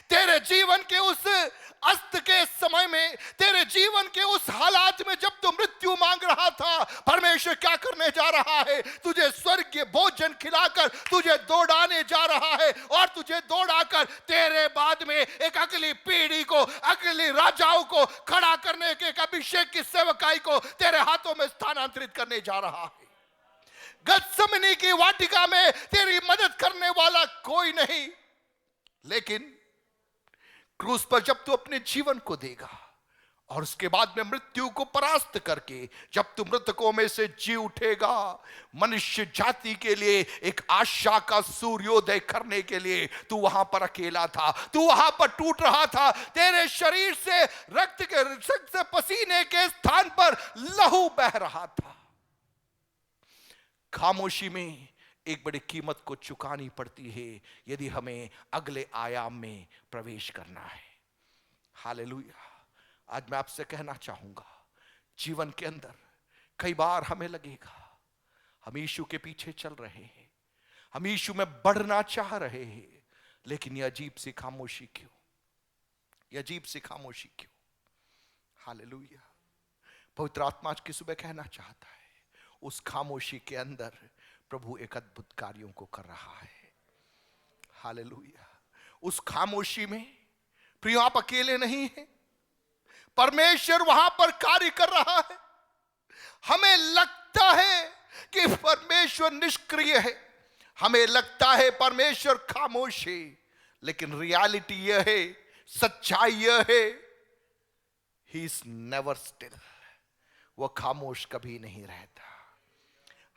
तेरे जीवन के उस अस्त के समय में, तेरे जीवन के उस हालात में जब तू मृत्यु मांग रहा था, परमेश्वर क्या करने जा रहा है? तुझे स्वर्गीय भोजन खिलाकर तुझे दौड़ाने जा रहा है, और तुझे दौड़ाकर तेरे बाद में एक अगली पीढ़ी को, अगली राजाओं को खड़ा करने के एक अभिषेक की सेवकाई को तेरे हाथों में स्थानांतरित करने जा रहा है। गत्समनी की वाटिका में तेरी मदद करने वाला कोई नहीं, लेकिन क्रूस पर जब तू अपने जीवन को देगा और उसके बाद में मृत्यु को परास्त करके जब तू मृतकों में से जी उठेगा, मनुष्य जाति के लिए एक आशा का सूर्योदय करने के लिए तू वहां पर अकेला था, तू वहां पर टूट रहा था, तेरे शरीर से रक्त से पसीने के स्थान पर लहू बह रहा था। खामोशी में एक बड़ी कीमत को चुकानी पड़ती है यदि हमें अगले आयाम में प्रवेश करना है। हालेलुया। आज मैं आपसे कहना चाहूंगा, जीवन के अंदर कई बार हमें लगेगा हम यीशु के पीछे चल रहे हैं, हम यीशु में बढ़ना चाह रहे हैं, लेकिन यह अजीब सी खामोशी क्यों? यह अजीब सी खामोशी क्यों? हालेलुया। पवित्र आत्मा आज की सुबह कहना चाहता है, उस खामोशी के अंदर प्रभु एक अद्भुत कार्यों को कर रहा है। हालेलुया। उस खामोशी में प्रिय आप अकेले नहीं हैं, परमेश्वर वहां पर कार्य कर रहा है। हमें लगता है कि परमेश्वर निष्क्रिय है, हमें लगता है परमेश्वर खामोश है, लेकिन रियलिटी यह है, सच्चाई यह है, ही इज नेवर स्टिल। वह खामोश कभी नहीं रहता।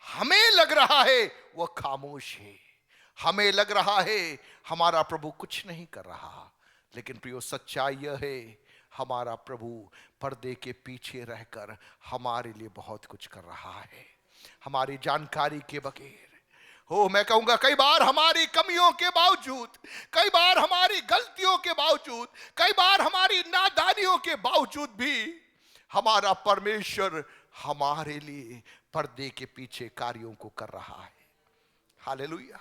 हमें लग रहा है वह खामोश है, हमें लग रहा है हमारा प्रभु कुछ नहीं कर रहा, लेकिन प्रियो सच्चाई यह है, हमारा प्रभु पर्दे के पीछे रहकर हमारे लिए बहुत कुछ कर रहा है, हमारी जानकारी के बगैर। हो, मैं कहूंगा कई बार हमारी कमियों के बावजूद, कई बार हमारी गलतियों के बावजूद, कई बार हमारी नादानियों के बावजूद भी हमारा परमेश्वर हमारे लिए पर्दे के पीछे कार्यों को कर रहा है। हालेलुया।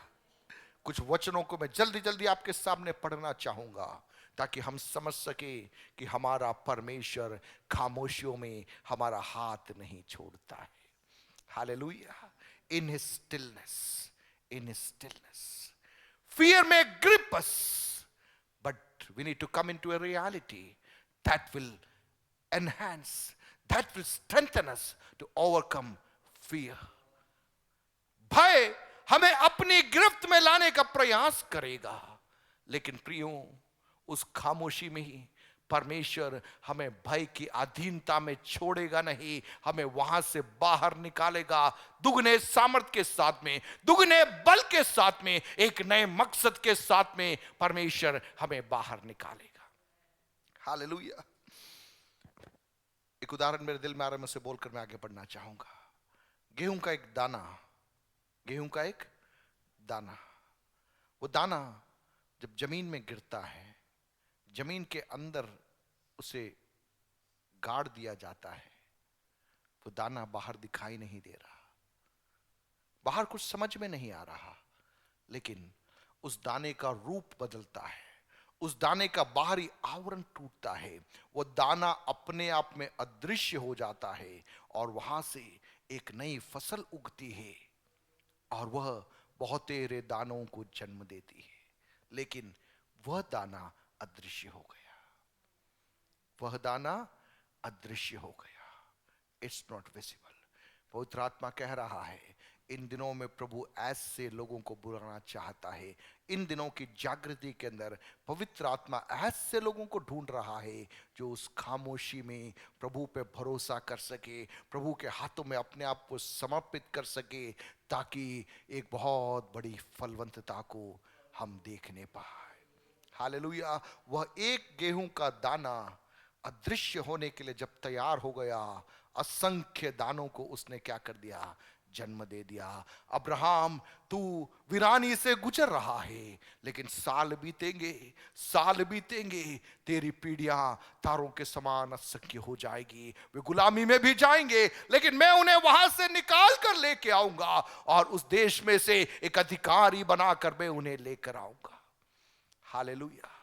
कुछ वचनों को मैं जल्दी जल्दी आपके सामने पढ़ना चाहूंगा ताकि हम समझ सके कि हमारा परमेश्वर खामोशियों में हमारा हाथ नहीं छोड़ता है। Hallelujah. In his stillness, in his stillness fear may grip us, but we need to come into a reality that will enhance, that will strengthen us to overcome fear. भय हमें अपनी गिरफ्त में लाने का प्रयास करेगा, लेकिन प्रियो उस खामोशी में ही परमेश्वर हमें भय की अधीनता में छोड़ेगा नहीं, हमें वहां से बाहर निकालेगा दुगने सामर्थ के साथ में, दुगने बल के साथ में, एक नए मकसद के साथ में परमेश्वर हमें बाहर निकालेगा। हालेलुया। एक उदाहरण मेरे दिल में आ रहा है, मैं उसे बोलकर मैं आगे बढ़ना चाहूंगा। गेहूं का एक दाना, गेहूं का एक दाना, वो दाना जब जमीन में गिरता है, जमीन के अंदर उसे गाड़ दिया जाता है, वो दाना बाहर दिखाई नहीं दे रहा, बाहर कुछ समझ में नहीं आ रहा, लेकिन उस दाने का रूप बदलता है, उस दाने का बाहरी आवरण टूटता है, वो दाना अपने आप में अदृश्य हो जाता है और वहां से एक नई फसल उगती है और वह बहुतेरे दानों को जन्म देती है। लेकिन वह दाना अदृश्य हो गया, वह दाना अदृश्य हो गया। It's not visible. पवित्र आत्मा कह रहा है, इन दिनों में प्रभु ऐसे लोगों को बुलाना चाहता है। इन दिनों की जागृति के अंदर पवित्र आत्मा ऐसे लोगों को ढूंढ रहा है जो उस खामोशी में प्रभु पे भरोसा कर सके, प्रभु के हाथों में अपने आप को समर्पित कर सके, ताकि एक बहुत बड़ी फलवंतता को हम देखने पाए। हालेलुया। वह एक गेहूं का दाना अदृश्य होने के लिए जब तैयार हो गया, असंख्य दानों को उसने क्या कर दिया, जन्म दे दिया। अब्राहम, तू वीरानी से गुजर रहा है, लेकिन साल बीतेंगे, साल बीतेंगे, तेरी पीढ़ियां तारों के समान असंख्य हो जाएगी। वे गुलामी में भी जाएंगे, लेकिन मैं उन्हें वहां से निकाल कर लेके आऊंगा और उस देश में से एक अधिकारी बनाकर मैं उन्हें लेकर आऊंगा। हालेलुया।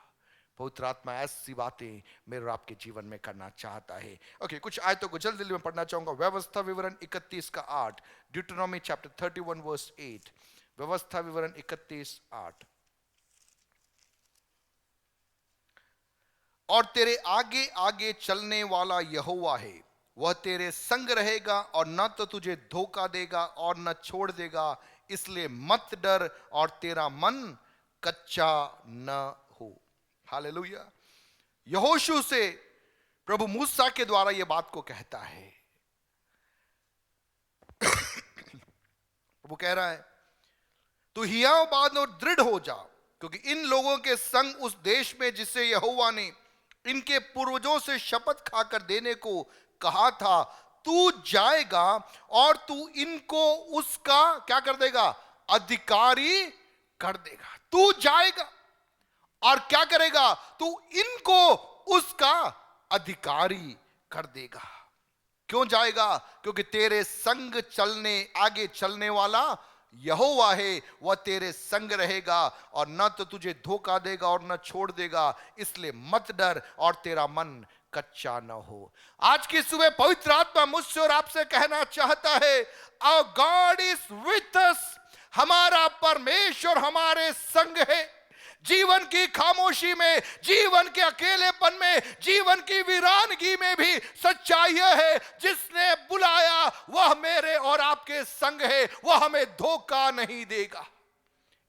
पवित्र आत्मा ऐसी बातें मेरे और आपके जीवन में करना चाहता है। ओके, कुछ आयतों को जल्दी में पढ़ना चाहूंगा। व्यवस्था विवरण 31 का 8, ड्यूटेरोनॉमी चैप्टर 31 वर्स 8। व्यवस्था विवरण 31:8। और तेरे आगे आगे चलने वाला यहोवा है, वह तेरे संग रहेगा और न तो तुझे धोखा देगा और न छोड़ देगा, इसलिए मत डर और तेरा मन कच्चा न हो। हालेलुया। यहोशू से प्रभु मूसा के द्वारा यह बात को कहता है। प्रभु कह रहा है, तू हियाव बांध और दृढ़ हो जा, क्योंकि इन लोगों के संग उस देश में जिसे यहोवा ने इनके पूर्वजों से शपथ खाकर देने को कहा था, तू जाएगा और तू इनको उसका क्या कर देगा, अधिकारी कर देगा। तू जाएगा और क्या करेगा, तू इनको उसका अधिकारी कर देगा। क्यों जाएगा? क्योंकि तेरे संग चलने, आगे चलने वाला यहोवा है, वह तेरे संग रहेगा और न तो तुझे धोखा देगा और न छोड़ देगा, इसलिए मत डर और तेरा मन कच्चा न हो। आज की सुबह पवित्र आत्मा मुझसे और आपसे कहना चाहता है, our God is with us. हमारा परमेश्वर हमारे संग है। जीवन की खामोशी में, जीवन के अकेलेपन में, जीवन की वीरानगी में भी सच्चाई यह है, जिसने बुलाया वह मेरे और आपके संग है, वह हमें धोखा नहीं देगा।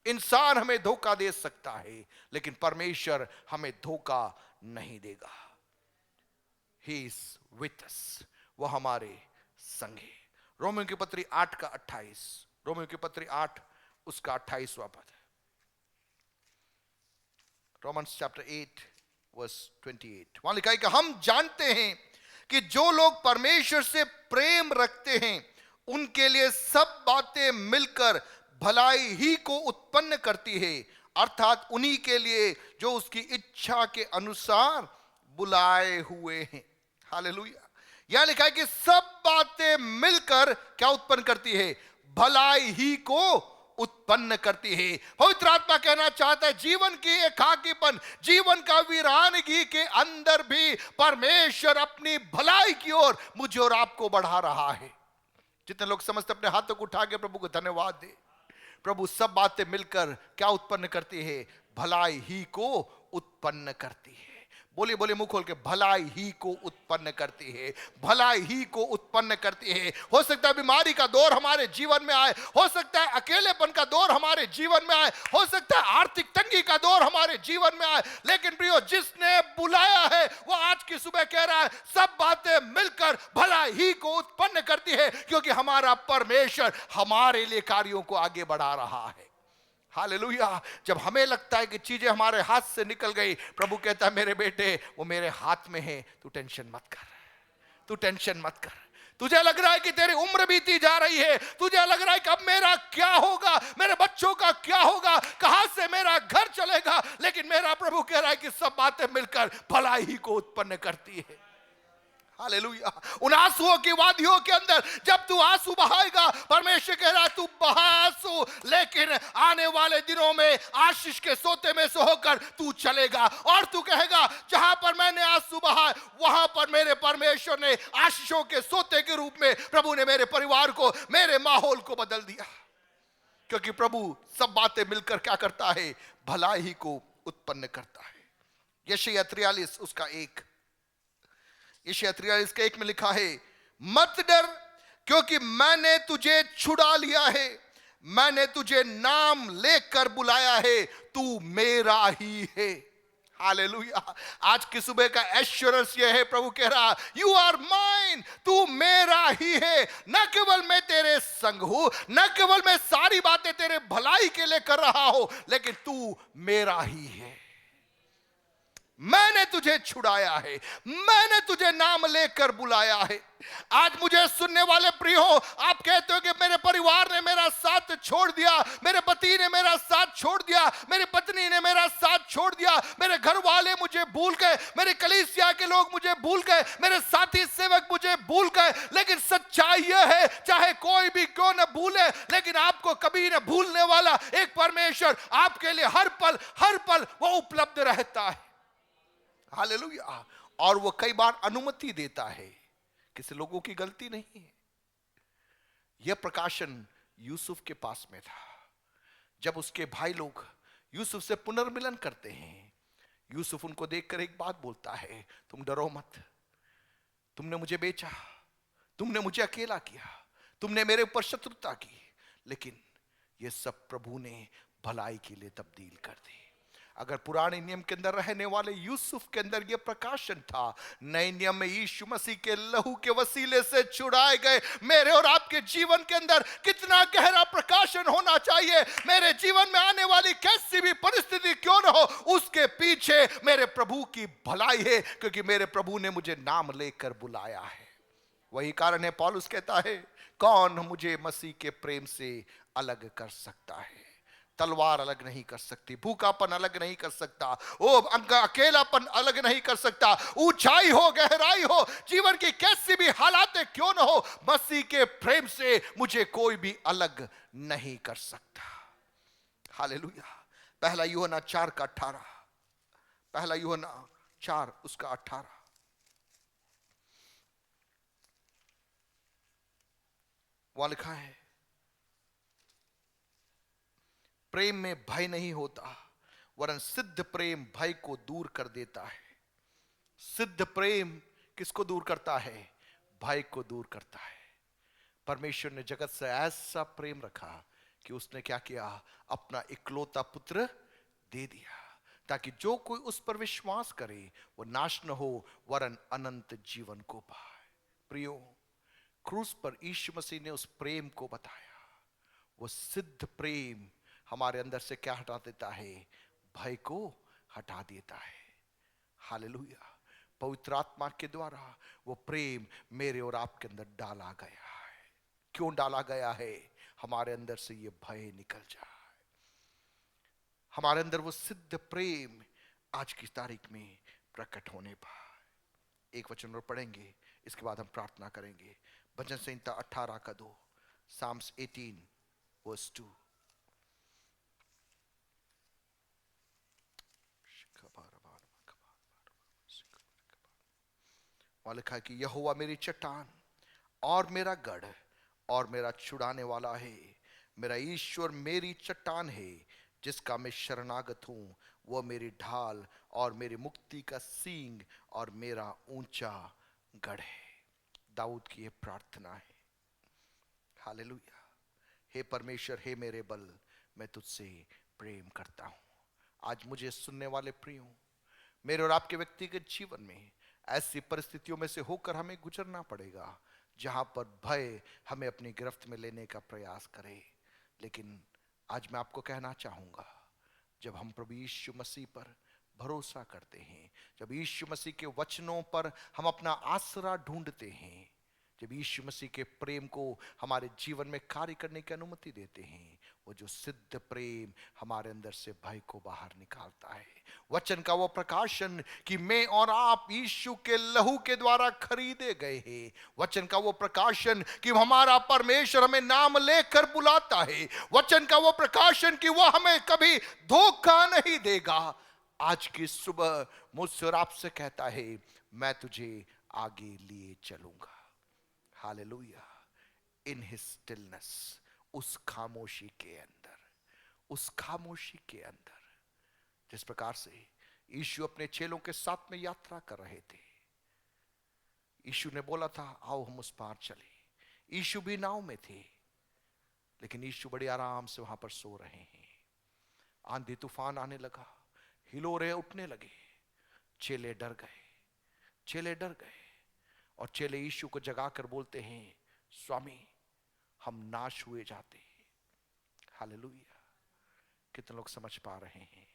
इंसान हमें धोखा दे सकता है, लेकिन परमेश्वर हमें धोखा नहीं देगा। He is with us, वह हमारे संग है। रोमियो की पत्री 8 का 28, रोमियो की पत्री 8 उसका 28वां पद है। रोमन्स चैप्टर 8 वर्स 28, वहां लिखा है कि हम जानते हैं कि जो लोग परमेश्वर से प्रेम रखते हैं उनके लिए सब बातें मिलकर भलाई ही को उत्पन्न करती है, अर्थात उन्हीं के लिए जो उसकी इच्छा के अनुसार बुलाए हुए हैं। हालेलुया। यहां लिखा है कि सब बातें मिलकर क्या उत्पन्न करती है, भलाई ही को उत्पन्न करती है। पवित्र आत्मा कहना चाहता है जीवन की एकाकीपन, जीवन का वीरानगी के अंदर भी परमेश्वर अपनी भलाई की ओर मुझे और आपको बढ़ा रहा है। जितने लोग समझते अपने हाथों को उठा के प्रभु को धन्यवाद दे। प्रभु सब बातें मिलकर क्या उत्पन्न करती है? भलाई ही को उत्पन्न करती है। बोलिए बोलिए मुंह खोल के, भलाई ही को उत्पन्न करती है, भलाई ही को उत्पन्न करती है। हो सकता है बीमारी का दौर हमारे जीवन में आए, हो सकता है अकेलेपन का दौर हमारे जीवन में आए, हो सकता है आर्थिक तंगी का दौर हमारे जीवन में आए, लेकिन प्रियो जिसने बुलाया है वो आज की सुबह कह रहा है सब बातें मिलकर भलाई ही को उत्पन्न करती है, क्योंकि हमारा परमेश्वर हमारे लिए कार्यों को आगे बढ़ा रहा है। हालेलुया। जब हमें लगता है कि चीजें हमारे हाथ से निकल गई, प्रभु कहता है मेरे बेटे वो मेरे हाथ में है, तू टेंशन मत कर, तू टेंशन मत कर। तुझे लग रहा है कि तेरी उम्र बीती जा रही है, तुझे लग रहा है कि अब मेरा क्या होगा, मेरे बच्चों का क्या होगा, कहां से मेरा घर चलेगा, लेकिन मेरा प्रभु कह रहा है कि सब बातें मिलकर भलाई ही को उत्पन्न करती है। हालेलुया। उन आंसुओं की वादियों के अंदर जब तू आंसू बहाएगा, परमेश्वर कह रहा है तू बहा आंसू, लेकिन आने वाले दिनों में आशीष के सोते में से होकर तू चलेगा और तू कहेगा जहां पर मैंने आंसू बहाए वहां पर मेरे परमेश्वर ने आशीषों के सोते के रूप में प्रभु ने मेरे परिवार को, मेरे माहौल को बदल दिया। क्योंकि प्रभु सब बातें मिलकर क्या करता है? भलाई को उत्पन्न करता है। यशायाह 43 उसका 1, यशायाह 43 के 1 में लिखा है, मत डर क्योंकि मैंने तुझे छुड़ा लिया है, मैंने तुझे नाम लेकर बुलाया है, तू मेरा ही है। हालेलुया। आज की सुबह का एश्योरेंस यह है, प्रभु कह रहा यू आर माइन, तू मेरा ही है। न केवल मैं तेरे संग हूं, न केवल मैं सारी बातें तेरे भलाई के लिए कर रहा हूं, लेकिन तू मेरा ही है। मैंने तुझे छुड़ाया है, मैंने तुझे नाम लेकर बुलाया है। आज मुझे सुनने वाले प्रियो, आप कहते हो कि मेरे परिवार ने मेरा साथ छोड़ दिया, मेरे पति ने मेरा साथ छोड़ दिया, मेरी पत्नी ने मेरा साथ छोड़ दिया, मेरे घर वाले मुझे भूल गए, मेरे कलीसिया के लोग मुझे भूल गए, मेरे साथी सेवक मुझे भूल गए। लेकिन सच्चाई यह है, चाहे कोई भी क्यों न भूले, लेकिन आपको कभी न भूलने वाला एक परमेश्वर आपके लिए हर पल वो उपलब्ध रहता है। हालेलुया। और वो कई बार अनुमति देता है, किसी लोगों की गलती नहीं है। यह प्रकाशन यूसुफ के पास में था। जब उसके भाई लोग यूसुफ से पुनर्मिलन करते हैं, यूसुफ उनको देखकर एक बात बोलता है, तुम डरो मत, तुमने मुझे बेचा, तुमने मुझे अकेला किया, तुमने मेरे ऊपर शत्रुता की, लेकिन यह सब प्रभु ने भलाई के लिए तब्दील कर दी। अगर पुराने नियम के अंदर रहने वाले यूसुफ के अंदर यह प्रकाशन था, नए नियम में यीशु मसीह के लहू के वसीले से छुड़ाए गए मेरे और आपके जीवन के अंदर कितना गहरा प्रकाशन होना चाहिए। मेरे जीवन में आने वाली कैसी भी परिस्थिति क्यों न हो, उसके पीछे मेरे प्रभु की भलाई है, क्योंकि मेरे प्रभु ने मुझे नाम लेकर बुलाया है। वही कारण है पौलुस कहता है, कौन मुझे मसीह के प्रेम से अलग कर सकता है? तलवार अलग नहीं कर सकती, भूखापन अलग नहीं कर सकता, ओ अकेलापन अलग नहीं कर सकता, ऊंचाई हो गहराई हो, जीवन की कैसी भी हालातें क्यों न हो, मसीह के प्रेम से मुझे कोई भी अलग नहीं कर सकता। हालेलुया। पहला यूहन्ना 4 का 18, पहला यूहन्ना 4 उसका 18, वहां लिखा है, प्रेम में भय नहीं होता, वरन सिद्ध प्रेम भय को दूर कर देता है। सिद्ध प्रेम किसको दूर करता है? भय को दूर करता है। परमेश्वर ने जगत से ऐसा प्रेम रखा कि उसने क्या किया? अपना इकलौता पुत्र दे दिया, ताकि जो कोई उस पर विश्वास करे वो नाश न हो, वरन अनंत जीवन को पाए। प्रियो, क्रूस पर यीशु मसीह ने उस प्रेम को बताया। वो सिद्ध प्रेम हमारे अंदर से क्या हटा देता है? भय को हटा देता है। हालेलुया। पवित्र आत्मा के द्वारा वो प्रेम मेरे और आपके अंदर डाला गया है। क्यों डाला गया है? हमारे अंदर से ये भय निकल जाए, हमारे अंदर वो सिद्ध प्रेम आज की तारीख में प्रकट होने पाए। एक वचन और पढ़ेंगे, इसके बाद हम प्रार्थना करेंगे। भजन संहिता 18 का 2, Psalms 18 verse 2। वहां लिखा है कि यहोवा मेरी चट्टान और मेरा गढ़ और मेरा छुड़ाने वाला है, मेरा ईश्वर मेरी चट्टान है, जिसका मैं शरणागत हूं। वह मेरी ढाल और मेरी मुक्ति का सींग और मेरा ऊंचा गढ़ है। दाऊद की यह प्रार्थना है। हालेलुया। हे परमेश्वर, हे मेरे बल, मैं तुझसे प्रेम करता हूं। आज मुझे सुनने वाले प्रियो, मेरे और आपके व्यक्तिगत जीवन में ऐसी परिस्थितियों में से होकर हमें गुजरना पड़ेगा जहां पर भय हमें अपनी गिरफ्त में लेने का प्रयास करे। लेकिन आज मैं आपको कहना चाहूंगा, जब हम प्रभु यीशु मसीह पर भरोसा करते हैं, जब यीशु मसीह के वचनों पर हम अपना आसरा ढूंढते हैं, जब यीशु मसीह के प्रेम को हमारे जीवन में कार्य करने की अनुमति देते हैं, वो जो सिद्ध प्रेम हमारे अंदर से भय को बाहर निकालता है। वचन का वो प्रकाशन कि मैं और आप यीशु के लहू के द्वारा खरीदे गए हैं। वचन का वो प्रकाशन कि हमारा परमेश्वर हमें नाम लेकर बुलाता है। वचन का वो प्रकाशन कि वो हमें कभी धोखा नहीं देगा। आज की सुबह मुझसे और आपसे कहता है, मैं तुझे आगे लिए चलूंगा। हालेलुया। इन हिज स्टिलनेस, उस खामोशी के अंदर, उस खामोशी के अंदर, जिस प्रकार से यीशु अपने चेलों के साथ में यात्रा कर रहे थे। यीशु ने बोला था, आओ हम उस पार चले। यीशु भी नाव में थे, लेकिन यीशु बड़े आराम से वहां पर सो रहे हैं। आंधी तूफान आने लगा, हिलोरे उठने लगे। चेले डर गए, चेले डर गए। और चेले यीशु को जगाकर बोलते हैं, स्वामी, हम नाश हुए जाते हैं। हालेलुया। कितने लोग समझ पा रहे हैं?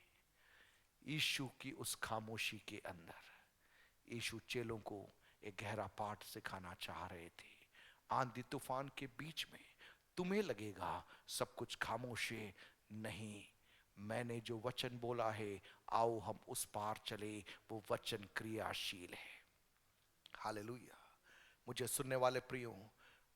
यीशु की उस खामोशी के अंदर यीशु चेलों को एक गहरा पाठ सिखाना चाह रहे थे। आंधी तूफान के बीच में तुम्हें लगेगा सब कुछ खामोश है, नहीं, मैंने जो वचन बोला है, आओ हम उस पार चले, वो वचन क्रियाशील है। हालेलुया। मुझे सुनने वाले प्रियो,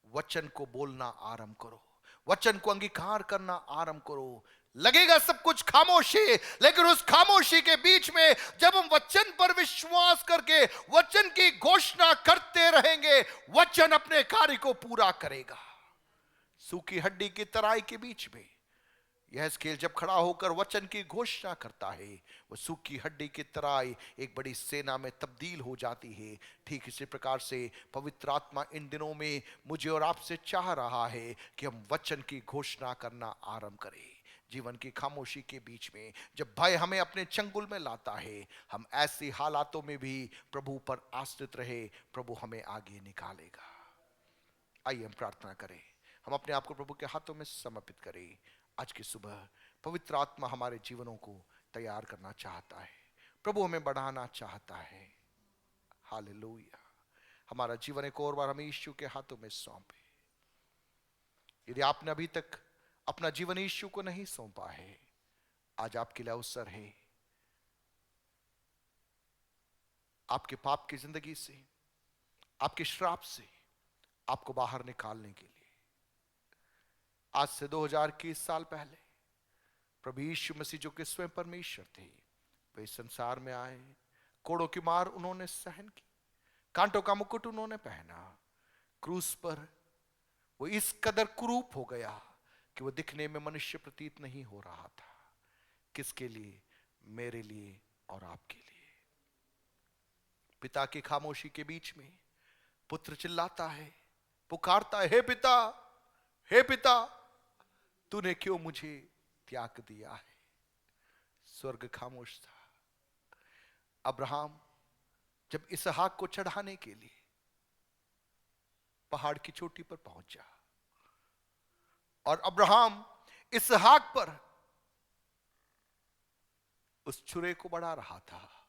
वचन को बोलना आरंभ करो, वचन को अंगीकार करना आरंभ करो। लगेगा सब कुछ खामोश है, लेकिन उस खामोशी के बीच में जब हम वचन पर विश्वास करके वचन की घोषणा करते रहेंगे, वचन अपने कार्य को पूरा करेगा। सूखी हड्डी की तराई के बीच में यहेजकेल जब खड़ा होकर वचन की घोषणा करता है, वो सूखी हड्डी की तराई एक बड़ी सेना में तब्दील हो जाती है। ठीक इसी प्रकार से पवित्र आत्मा इन दिनों में मुझे और आपसे चाह रहा है कि हम वचन की घोषणा करना आरंभ करें। जीवन की खामोशी के बीच में जब भय हमें अपने चंगुल में लाता है, हम ऐसी हालातों में भी प्रभु पर आश्रित रहे, प्रभु हमें आगे निकालेगा। आइए हम प्रार्थना करें, हम अपने आप को प्रभु के हाथों में समर्पित करें। आज की सुबह पवित्र आत्मा हमारे जीवनों को तैयार करना चाहता है, प्रभु हमें बढ़ाना चाहता है। हालेलुया। हमारा जीवन एक और बार हमें यीशु के हाथों में सौंपे। यदि आपने अभी तक अपना जीवन यीशु को नहीं सौंपा है, आज आपके लिए अवसर है आपके पाप की जिंदगी से, आपके श्राप से आपको बाहर निकालने के लिए। आज से 2021 साल पहले प्रभु यीशु मसीह जो कि स्वयं परमेश्वर थे, वे इस संसार में आए, कोड़ों की मार उन्होंने सहन की, कांटों का मुकुट उन्होंने पहना, क्रूस पर वो इस कदर कुरूप हो गया कि वो दिखने में मनुष्य प्रतीत नहीं हो रहा था। किसके लिए? मेरे लिए और आपके लिए। पिता की खामोशी के बीच में पुत्र चिल्लाता है, पुकारता है, हे पिता, हे पिता, तूने क्यों मुझे त्याग दिया है? स्वर्ग खामोश था। अब्राहम जब इसहाक को चढ़ाने के लिए पहाड़ की चोटी पर पहुंचा और अब्राहम इसहाक पर उस छुरे को बढ़ा रहा था,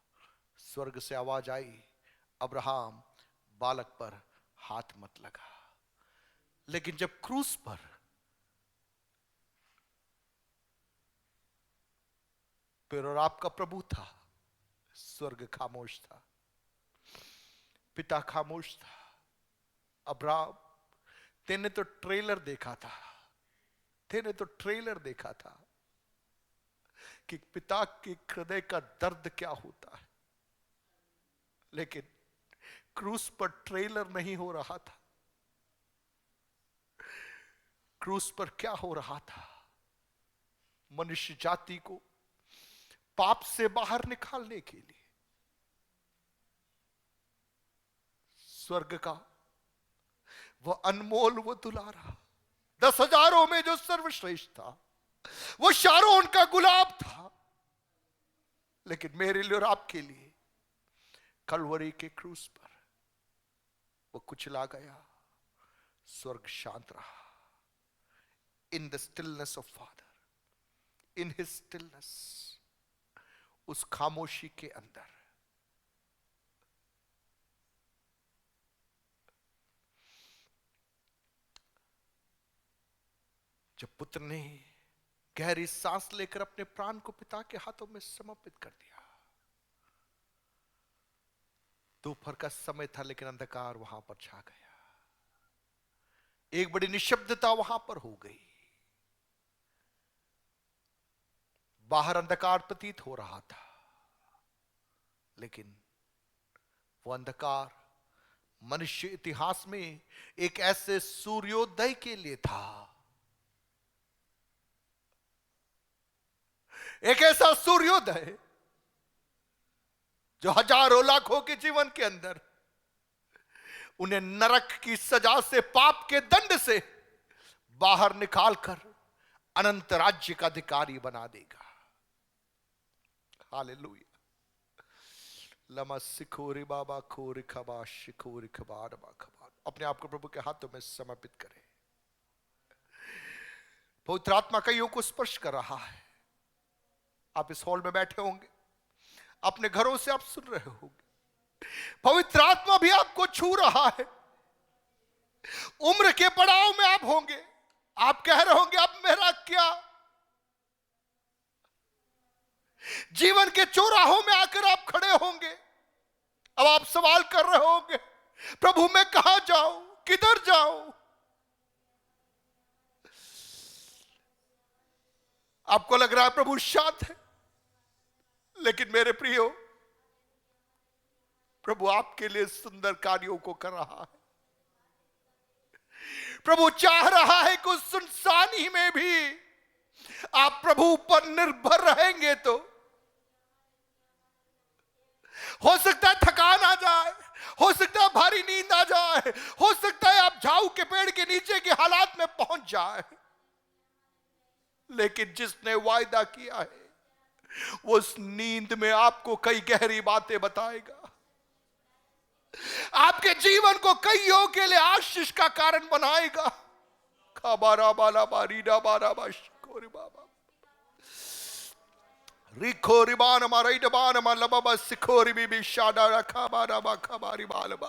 स्वर्ग से आवाज आई, अब्राहम, बालक पर हाथ मत लगा। लेकिन जब क्रूस पर फिर और आपका प्रभु था, स्वर्ग खामोश था, पिता खामोश था। अब्राहम, तेने तो ट्रेलर देखा था, तेने तो ट्रेलर देखा था कि पिता के हृदय का दर्द क्या होता है, लेकिन क्रूस पर ट्रेलर नहीं हो रहा था, क्रूस पर क्या हो रहा था? मनुष्य जाति को पाप से बाहर निकालने के लिए स्वर्ग का वह अनमोल, वो दुलारा, 10,000 में जो सर्वश्रेष्ठ था, वो शारोन का गुलाब था, लेकिन मेरे लिए और आपके लिए कलवरी के क्रूस पर वो कुचला गया। स्वर्ग शांत रहा। In the stillness of father, in his stillness, उस खामोशी के अंदर जब पुत्र ने गहरी सांस लेकर अपने प्राण को पिता के हाथों में समर्पित कर दिया, दोपहर का समय था, लेकिन अंधकार वहां पर छा गया। एक बड़ी निशब्दता वहां पर हो गई। बाहर अंधकार प्रतीत हो रहा था, लेकिन वो अंधकार मनुष्य इतिहास में एक ऐसे सूर्योदय के लिए था, एक ऐसा सूर्योदय जो हजारों लाखों के जीवन के अंदर उन्हें नरक की सजा से, पाप के दंड से बाहर निकालकर अनंत राज्य का अधिकारी बना देगा। हालेलुया। लमा सिखोरी बाबा खोरी खबा शिखोरी खबार खबार। अपने आप को प्रभु के हाथों में समर्पित करें। पवित्र आत्मा कईयों को स्पर्श कर रहा है। आप इस हॉल में बैठे होंगे, अपने घरों से आप सुन रहे होंगे, पवित्र आत्मा भी आपको छू रहा है। उम्र के पड़ाव में आप होंगे, आप कह रहे होंगे अब मेरा क्या? जीवन के चौराहों में आकर आप खड़े होंगे, अब आप सवाल कर रहे होंगे, प्रभु मैं कहां जाऊं, किधर जाऊं? आपको लग रहा है प्रभु शांत है, लेकिन मेरे प्रियो, प्रभु आपके लिए सुंदर कार्यों को कर रहा है। प्रभु चाह रहा है कि उस सुनसानी में भी आप प्रभु पर निर्भर रहेंगे तो हो सकता है थकान आ जाए, हो सकता है भारी नींद आ जाए, हो सकता है आप झाऊ के पेड़ के नीचे के हालात में पहुंच जाए, लेकिन जिसने वायदा किया है वो उस नींद में आपको कई गहरी बातें बताएगा, आपके जीवन को कईयों के लिए आशीष का कारण बनाएगा। खाबारा बाला बारीडा बारा बाशिकोरी बाबा रिखोरी बान माराइड बान मालबा सिखोरी बीबी शाडा रखा बारा बा खबारी बालबा।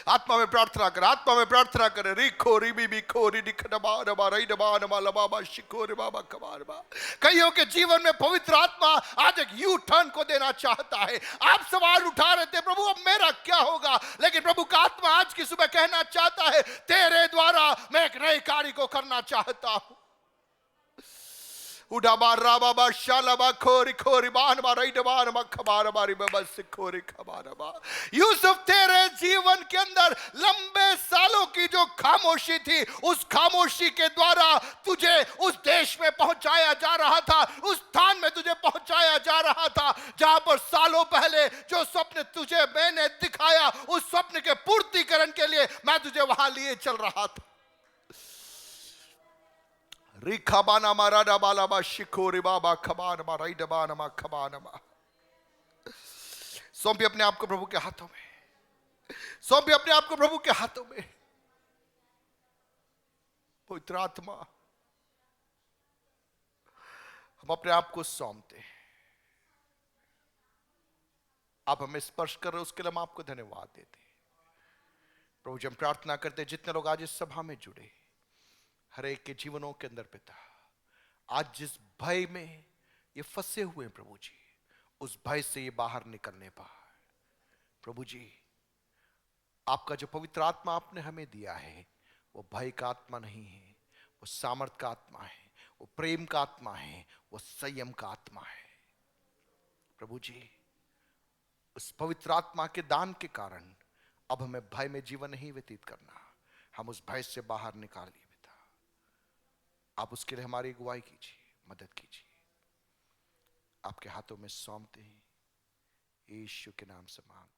आत्मा में प्रार्थना कर, आत्मा में प्रार्थना करे। रिखोरी बीबी खोरी दिखना बार माराइड बान मालबा शिकोरी बाबा खबार बा। कईयों के जीवन में पवित्र आत्मा आज एक यू टर्न को देना चाहता है। आप सवाल उठा रहे थे, प्रभु अब मेरा क्या होगा, लेकिन प्रभु का आत्मा आज की सुबह कहना चाहता है, तेरे द्वारा मैं एक नए कार्य को करना चाहता हूं। उडाबा राबाबा शालाबा खोरी खोरी बान माराई डबान मा खबार बारी बाबा सिखोरी खबार बा। यूसुफ, तेरे जीवन के अंदर लंबे सालों की जो खामोशी थी, उस खामोशी के द्वारा तुझे उस देश में पहुंचाया जा रहा था, उस स्थान में तुझे पहुंचाया जा रहा था जहां पर सालों पहले जो स्वप्न तुझे मैंने दिखाया, उस स्वप्न के पूर्तिकरण के लिए मैं तुझे वहां लिए चल रहा था। रिखाबाना माराडा बालाबा शिखोरी बाबा खबान माराई डबान मा खबान मा। सौंपी अपने आप को प्रभु के हाथों में, सौंपी अपने आप को प्रभु के हाथों में। पवित्र आत्मा, हम अपने आप को सौंपते हैं। आप हमें स्पर्श कर रहे हो, उसके लिए हम आपको धन्यवाद देते हैं। प्रभु जी, हम प्रार्थना करते हैं जितने लोग आज इस सभा में जुड़े, हर एक के जीवनों के अंदर पिता, आज जिस भय में ये फंसे हुए हैं प्रभु जी, उस भय से ये बाहर निकलने पाए। प्रभु जी, आपका जो पवित्र आत्मा आपने हमें दिया है, वो भय का आत्मा नहीं है, वो सामर्थ का आत्मा है, वो प्रेम का आत्मा है, वो संयम का आत्मा है। प्रभु जी, उस पवित्र आत्मा के दान के कारण अब हमें भय में जीवन नहीं व्यतीत करना, हम उस भय से बाहर निकालिए पिता। आप उसके लिए हमारी अगुवाई कीजिए, मदद कीजिए। आपके हाथों में सौंपते हैं, यीशु के नाम से मांग